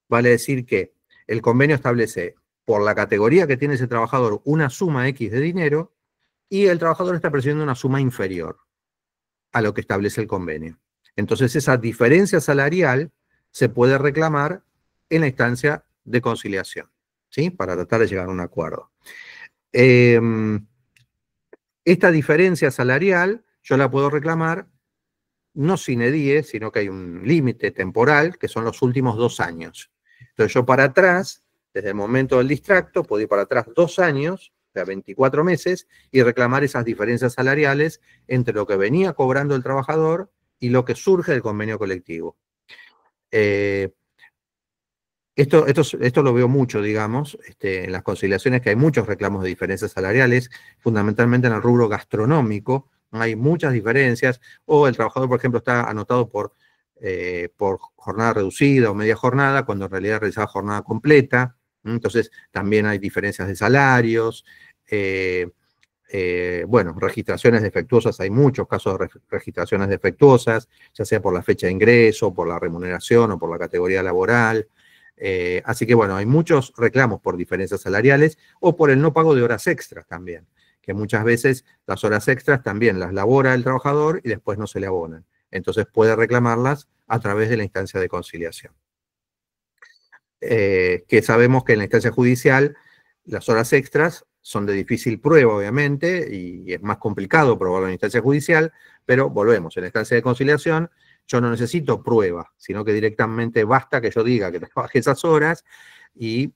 Vale decir que el convenio establece por la categoría que tiene ese trabajador una suma X de dinero, y el trabajador está percibiendo una suma inferior a lo que establece el convenio. Entonces esa diferencia salarial se puede reclamar en la instancia de conciliación, ¿sí? Para tratar de llegar a un acuerdo. Esta diferencia salarial yo la puedo reclamar no sine die, sino que hay un límite temporal, que son los últimos 2 años. Entonces yo para atrás, desde el momento del distracto, puedo ir para atrás 2 años, o sea, 24 meses, y reclamar esas diferencias salariales entre lo que venía cobrando el trabajador y lo que surge del convenio colectivo. Esto lo veo mucho, digamos, en las conciliaciones, que hay muchos reclamos de diferencias salariales, fundamentalmente en el rubro gastronómico. Hay muchas diferencias, o el trabajador, por ejemplo, está anotado por jornada reducida o media jornada, cuando en realidad realizaba jornada completa. Entonces, también hay diferencias de salarios. Bueno, registraciones defectuosas, hay muchos casos de registraciones defectuosas, ya sea por la fecha de ingreso, por la remuneración o por la categoría laboral. Así que bueno, hay muchos reclamos por diferencias salariales o por el no pago de horas extras también, que muchas veces las horas extras también las labora el trabajador y después no se le abonan. Entonces puede reclamarlas a través de la instancia de conciliación. Que sabemos que en la instancia judicial las horas extras son de difícil prueba, obviamente, y es más complicado probarlo en la instancia judicial, pero volvemos, en la instancia de conciliación yo no necesito prueba, sino que directamente basta que yo diga que trabajé esas horas, y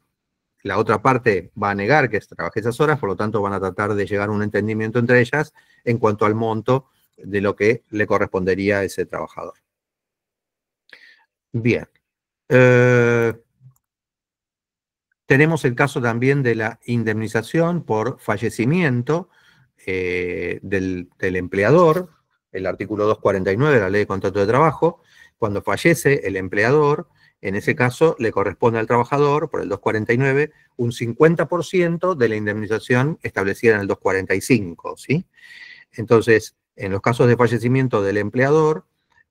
la otra parte va a negar que trabajé esas horas, por lo tanto van a tratar de llegar a un entendimiento entre ellas en cuanto al monto de lo que le correspondería a ese trabajador. Bien. Tenemos el caso también de la indemnización por fallecimiento del empleador, el artículo 249 de la Ley de Contrato de Trabajo. Cuando fallece el empleador, en ese caso le corresponde al trabajador, por el 249, un 50% de la indemnización establecida en el 245, ¿sí? Entonces, en los casos de fallecimiento del empleador,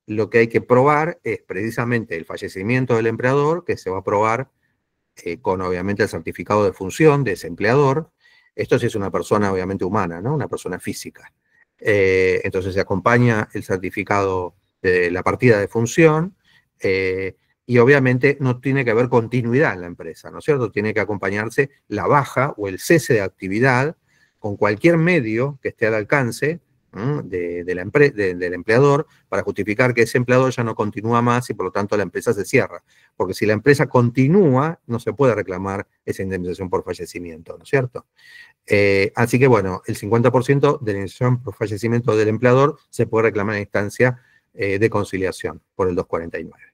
lo que hay que probar es precisamente el fallecimiento del empleador, que se va a probar con obviamente el certificado de función de ese empleador. Esto sí es una persona obviamente humana, ¿no? Una persona física. Entonces se acompaña el certificado de la partida de función y obviamente no tiene que haber continuidad en la empresa, ¿no es cierto? Tiene que acompañarse la baja o el cese de actividad con cualquier medio que esté al alcance del empleador para justificar que ese empleador ya no continúa más y por lo tanto la empresa se cierra. Porque si la empresa continúa, no se puede reclamar esa indemnización por fallecimiento, ¿no es cierto? Así que bueno, el 50% de la indemnización por fallecimiento del empleador se puede reclamar en instancia de conciliación por el 249.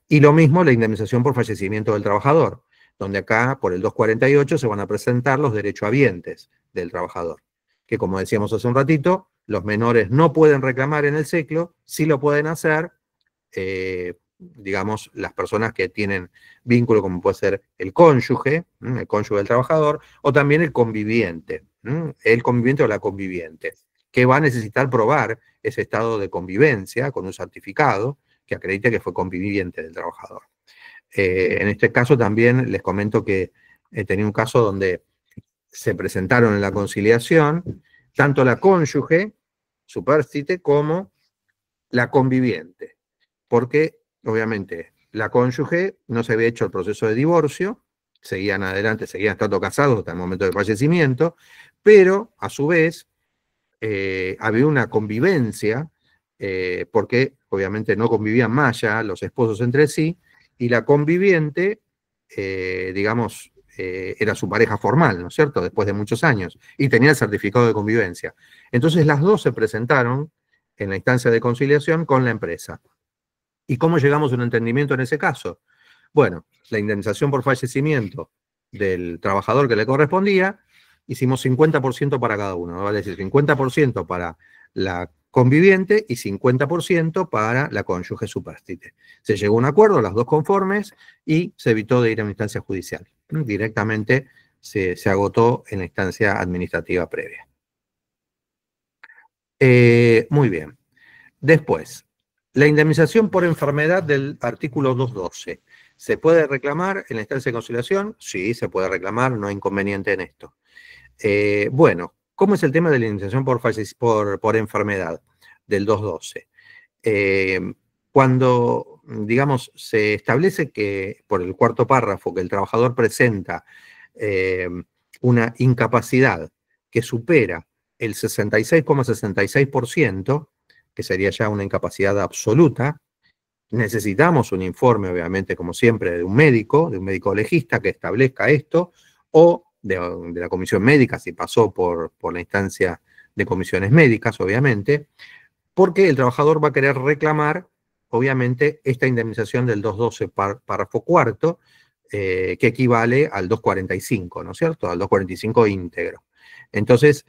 Y lo mismo la indemnización por fallecimiento del trabajador, donde acá por el 248 se van a presentar los derechohabientes del trabajador, que como decíamos hace un ratito, los menores no pueden reclamar en el SECLO, sí lo pueden hacer, digamos, las personas que tienen vínculo, como puede ser el cónyuge del trabajador, o también el conviviente o la conviviente, que va a necesitar probar ese estado de convivencia con un certificado que acredite que fue conviviente del trabajador. En este caso también les comento que tenía un caso donde se presentaron en la conciliación tanto la cónyuge, supérstite, como la conviviente, porque obviamente la cónyuge no se había hecho el proceso de divorcio, seguían adelante, seguían estando casados hasta el momento del fallecimiento, pero a su vez había una convivencia, porque obviamente no convivían más ya los esposos entre sí, y la conviviente, digamos, era su pareja formal, ¿no es cierto?, después de muchos años, y tenía el certificado de convivencia. Entonces las dos se presentaron en la instancia de conciliación con la empresa. ¿Y cómo llegamos a un entendimiento en ese caso? Bueno, la indemnización por fallecimiento del trabajador que le correspondía, hicimos 50% para cada uno, ¿no? Vale decir, 50% para la conviviente y 50% para la cónyuge supérstite. Se llegó a un acuerdo, las dos conformes, y se evitó de ir a una instancia judicial. Directamente se agotó en la instancia administrativa previa. Muy bien. Después, la indemnización por enfermedad del artículo 212. ¿Se puede reclamar en la instancia de conciliación? Sí, se puede reclamar, no hay inconveniente en esto. Bueno, ¿cómo es el tema de la indemnización por enfermedad del 212? Cuando, digamos, se establece que, por el cuarto párrafo, que el trabajador presenta una incapacidad que supera el 66,66%, que sería ya una incapacidad absoluta, necesitamos un informe, obviamente, como siempre, de un médico legista que establezca esto, o de la comisión médica, si pasó por la instancia de comisiones médicas, obviamente, porque el trabajador va a querer reclamar, obviamente, esta indemnización del 212 párrafo cuarto, que equivale al 245, ¿no es cierto?, al 245 íntegro. Entonces,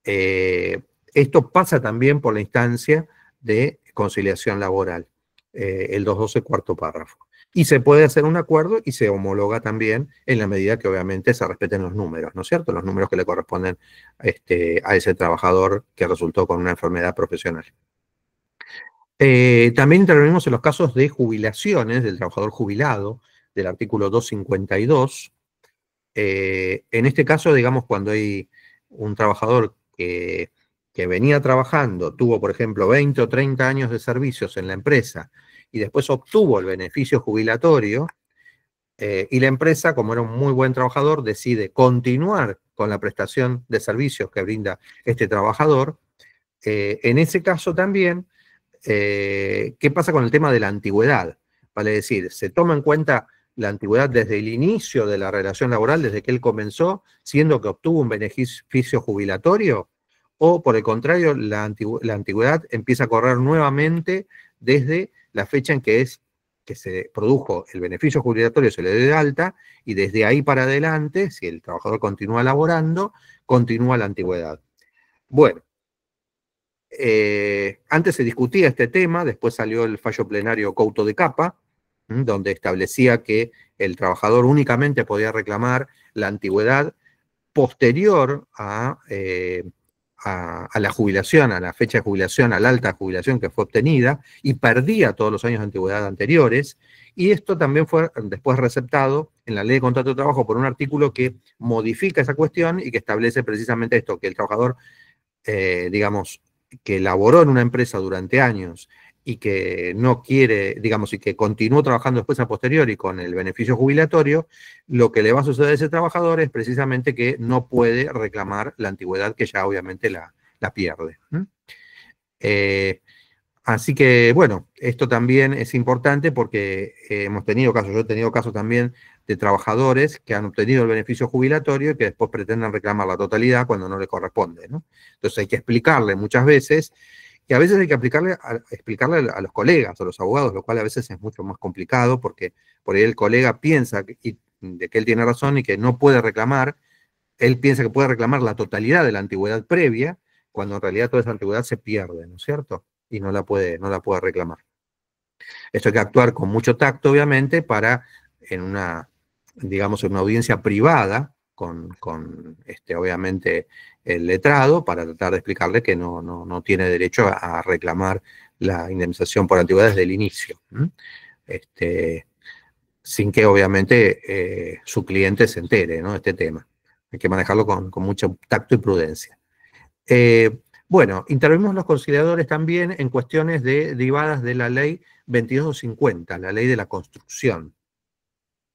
esto pasa también por la instancia de conciliación laboral, el 212 cuarto párrafo. Y se puede hacer un acuerdo y se homologa también en la medida que obviamente se respeten los números, ¿no es cierto? Los números que le corresponden a ese trabajador que resultó con una enfermedad profesional. También intervenimos en los casos de jubilaciones del trabajador jubilado, del artículo 252. En este caso, digamos, cuando hay un trabajador que venía trabajando, tuvo, por ejemplo, 20 o 30 años de servicios en la empresa y después obtuvo el beneficio jubilatorio, y la empresa, como era un muy buen trabajador, decide continuar con la prestación de servicios que brinda este trabajador. En ese caso también, ¿qué pasa con el tema de la antigüedad? Vale decir, se toma en cuenta la antigüedad desde el inicio de la relación laboral, desde que él comenzó, siendo que obtuvo un beneficio jubilatorio, o por el contrario, la antigüedad empieza a correr nuevamente desde la fecha en que se produjo el beneficio jubilatorio, se le dio de alta, y desde ahí para adelante, si el trabajador continúa laborando, continúa la antigüedad. Bueno, antes se discutía este tema, después salió el fallo plenario Couto de Capa, donde establecía que el trabajador únicamente podía reclamar la antigüedad posterior a la jubilación, a la fecha de jubilación, a la alta jubilación que fue obtenida, y perdía todos los años de antigüedad anteriores, y esto también fue después receptado en la Ley de Contrato de Trabajo por un artículo que modifica esa cuestión y que establece precisamente esto, que el trabajador, digamos, que laboró en una empresa durante años y que no quiere, digamos, y que continuó trabajando después a posteriori con el beneficio jubilatorio, lo que le va a suceder a ese trabajador es precisamente que no puede reclamar la antigüedad que ya obviamente la pierde. Así que, bueno, esto también es importante porque hemos tenido casos, yo he tenido casos también de trabajadores que han obtenido el beneficio jubilatorio y que después pretenden reclamar la totalidad cuando no le corresponde, ¿no? Entonces hay que explicarle muchas veces, y a veces hay que explicarle a los colegas, a los abogados, lo cual a veces es mucho más complicado porque por ahí el colega piensa de que él tiene razón y que no puede reclamar, él piensa que puede reclamar la totalidad de la antigüedad previa, cuando en realidad toda esa antigüedad se pierde, ¿no es cierto? Y no la puede reclamar. Esto hay que actuar con mucho tacto, obviamente, para en una, digamos, en una audiencia privada, con obviamente, el letrado, para tratar de explicarle que no tiene derecho a reclamar la indemnización por antigüedad desde el inicio. Sin que, obviamente, su cliente se entere, ¿no?, de este tema. Hay que manejarlo con mucho tacto y prudencia. Bueno, intervenimos los conciliadores también en cuestiones derivadas de la ley 2250, la ley de la construcción.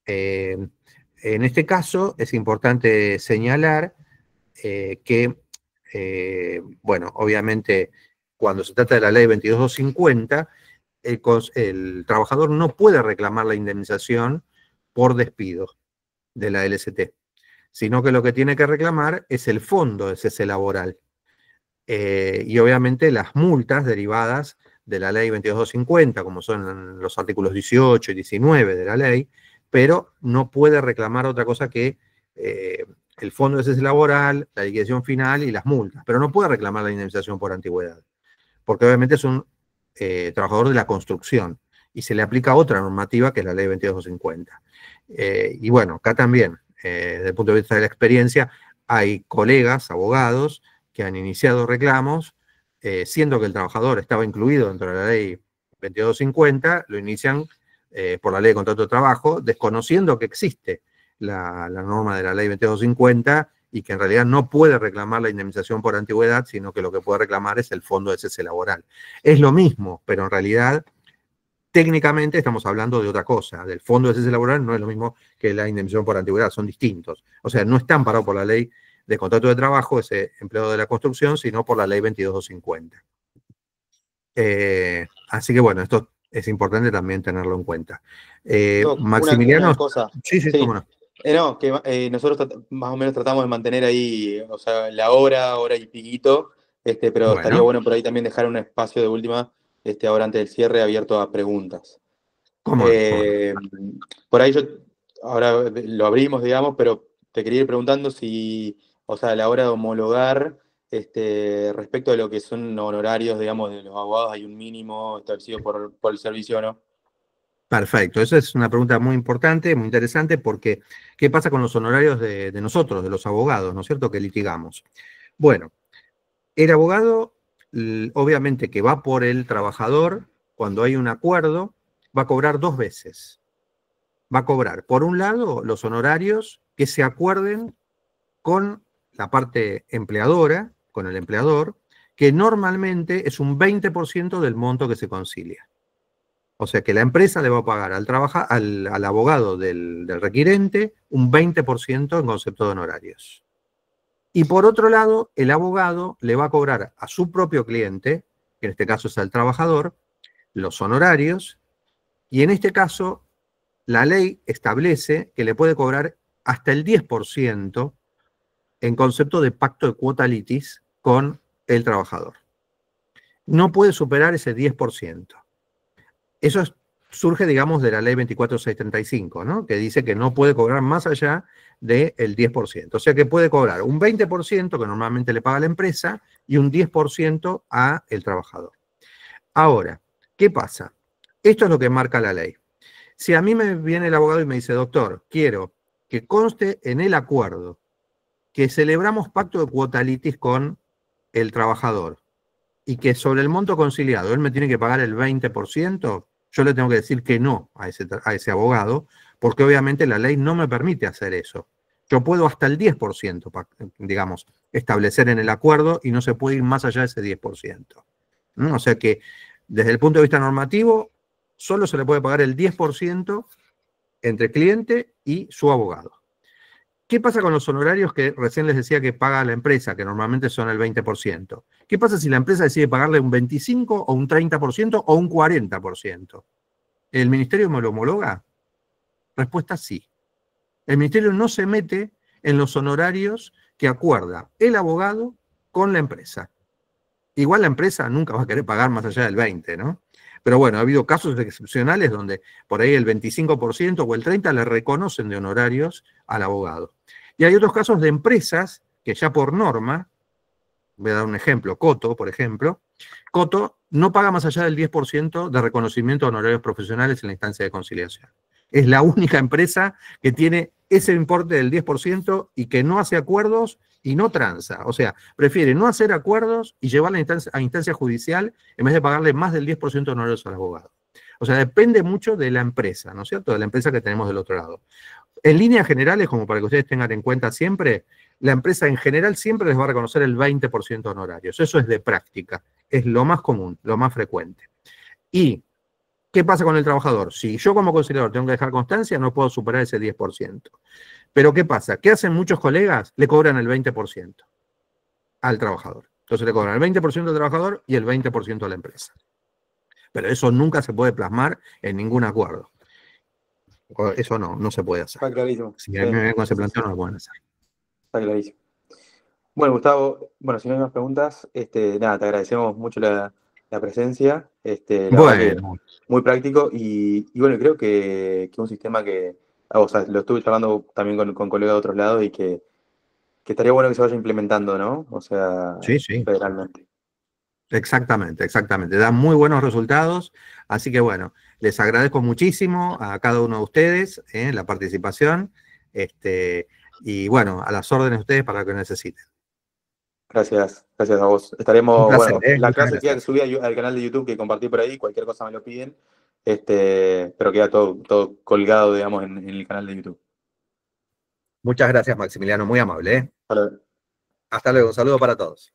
En este caso es importante señalar que, bueno, obviamente cuando se trata de la ley 2250, el trabajador no puede reclamar la indemnización por despido de la LST, sino que lo que tiene que reclamar es el fondo de cese laboral. Y obviamente las multas derivadas de la ley 2250, como son los artículos 18 y 19 de la ley, pero no puede reclamar otra cosa que el fondo de cese laboral, la liquidación final y las multas, pero no puede reclamar la indemnización por antigüedad, porque obviamente es un trabajador de la construcción y se le aplica otra normativa que es la ley 2250. Y bueno, acá también, desde el punto de vista de la experiencia, hay colegas, abogados, que han iniciado reclamos, siendo que el trabajador estaba incluido dentro de la ley 2250, lo inician por la ley de contrato de trabajo, desconociendo que existe la norma de la ley 2250 y que en realidad no puede reclamar la indemnización por antigüedad, sino que lo que puede reclamar es el fondo de cese laboral. Es lo mismo, pero en realidad técnicamente estamos hablando de otra cosa. Del fondo de cese laboral no es lo mismo que la indemnización por antigüedad, son distintos. O sea, no está amparado por la ley de contrato de trabajo, ese empleado de la construcción, sino por la ley 2250. Así que bueno, esto es importante también tenerlo en cuenta. Maximiliano. Una cosa. Sí, cómo no. No, que nosotros más o menos tratamos de mantener ahí, o sea, la hora y piquito, pero bueno, estaría bueno por ahí también dejar un espacio de última, ahora antes del cierre, abierto a preguntas. ¿Cómo no? Por ahí ahora lo abrimos, digamos, pero te quería ir preguntando si, o sea, a la hora de homologar, respecto de lo que son honorarios, digamos, de los abogados, hay un mínimo establecido por el servicio, ¿no? Perfecto, esa es una pregunta muy importante, muy interesante, porque ¿qué pasa con los honorarios de nosotros, de los abogados, ¿no es cierto?, que litigamos? Bueno, el abogado, obviamente que va por el trabajador, cuando hay un acuerdo, va a cobrar dos veces. Va a cobrar, por un lado, los honorarios que se acuerden con la parte empleadora, con el empleador, que normalmente es un 20% del monto que se concilia. O sea que la empresa le va a pagar al abogado del requirente un 20% en concepto de honorarios. Y por otro lado, el abogado le va a cobrar a su propio cliente, que en este caso es al trabajador, los honorarios, y en este caso la ley establece que le puede cobrar hasta el 10% en concepto de pacto de cuota litis con el trabajador. No puede superar ese 10%. Eso surge, digamos, de la ley 24635, ¿no?, que dice que no puede cobrar más allá del 10%. O sea que puede cobrar un 20% que normalmente le paga la empresa y un 10% a el trabajador. Ahora, ¿qué pasa? Esto es lo que marca la ley. Si a mí me viene el abogado y me dice, doctor, quiero que conste en el acuerdo que celebramos pacto de cuota litis con el trabajador y que sobre el monto conciliado él me tiene que pagar el 20%, yo le tengo que decir que no a ese abogado, porque obviamente la ley no me permite hacer eso. Yo puedo hasta el 10%, digamos, establecer en el acuerdo y no se puede ir más allá de ese 10%. ¿No? O sea que desde el punto de vista normativo, solo se le puede pagar el 10% entre cliente y su abogado. ¿Qué pasa con los honorarios que recién les decía que paga la empresa, que normalmente son el 20%? ¿Qué pasa si la empresa decide pagarle un 25% o un 30% o un 40%? ¿El ministerio me lo homologa? Respuesta sí. El ministerio no se mete en los honorarios que acuerda el abogado con la empresa. Igual la empresa nunca va a querer pagar más allá del 20%, ¿no? Pero bueno, ha habido casos excepcionales donde por ahí el 25% o el 30% le reconocen de honorarios al abogado. Y hay otros casos de empresas que ya por norma, voy a dar un ejemplo, Coto, por ejemplo, Coto no paga más allá del 10% de reconocimiento de honorarios profesionales en la instancia de conciliación. Es la única empresa que tiene ese importe del 10% y que no hace acuerdos y no transa. O sea, prefiere no hacer acuerdos y llevarla a instancia judicial en vez de pagarle más del 10% de honorarios al abogado. O sea, depende mucho de la empresa, ¿no es cierto? De la empresa que tenemos del otro lado. En líneas generales, como para que ustedes tengan en cuenta siempre, la empresa en general siempre les va a reconocer el 20% de honorarios. Eso es de práctica, es lo más común, lo más frecuente. ¿Y qué pasa con el trabajador? Si yo como conciliador tengo que dejar constancia, no puedo superar ese 10%. Pero ¿qué pasa? ¿Qué hacen muchos colegas? Le cobran el 20% al trabajador. Entonces le cobran el 20% al trabajador y el 20% a la empresa. Pero eso nunca se puede plasmar en ningún acuerdo. Eso no se puede hacer. Está clarísimo. Si a mí me ven con ese planteo, no lo pueden hacer. Está clarísimo. Bueno, Gustavo, bueno, si no hay más preguntas, nada, te agradecemos mucho la presencia, la verdad que Bueno, muy práctico y bueno, creo que un sistema que, o sea, lo estuve charlando también con colegas de otros lados y que estaría bueno que se vaya implementando, ¿no? O sea, sí. federalmente. Exactamente. Dan muy buenos resultados. Así que bueno, les agradezco muchísimo a cada uno de ustedes la participación. Y bueno, a las órdenes de ustedes para lo que necesiten. Gracias a vos. Un Estaremos, placer, bueno, la muchas clase queda gracias. subida al canal de YouTube que compartí por ahí, cualquier cosa me lo piden, pero queda todo colgado, digamos, en el canal de YouTube. Muchas gracias, Maximiliano, muy amable. Hasta luego. Hasta luego, un saludo para todos.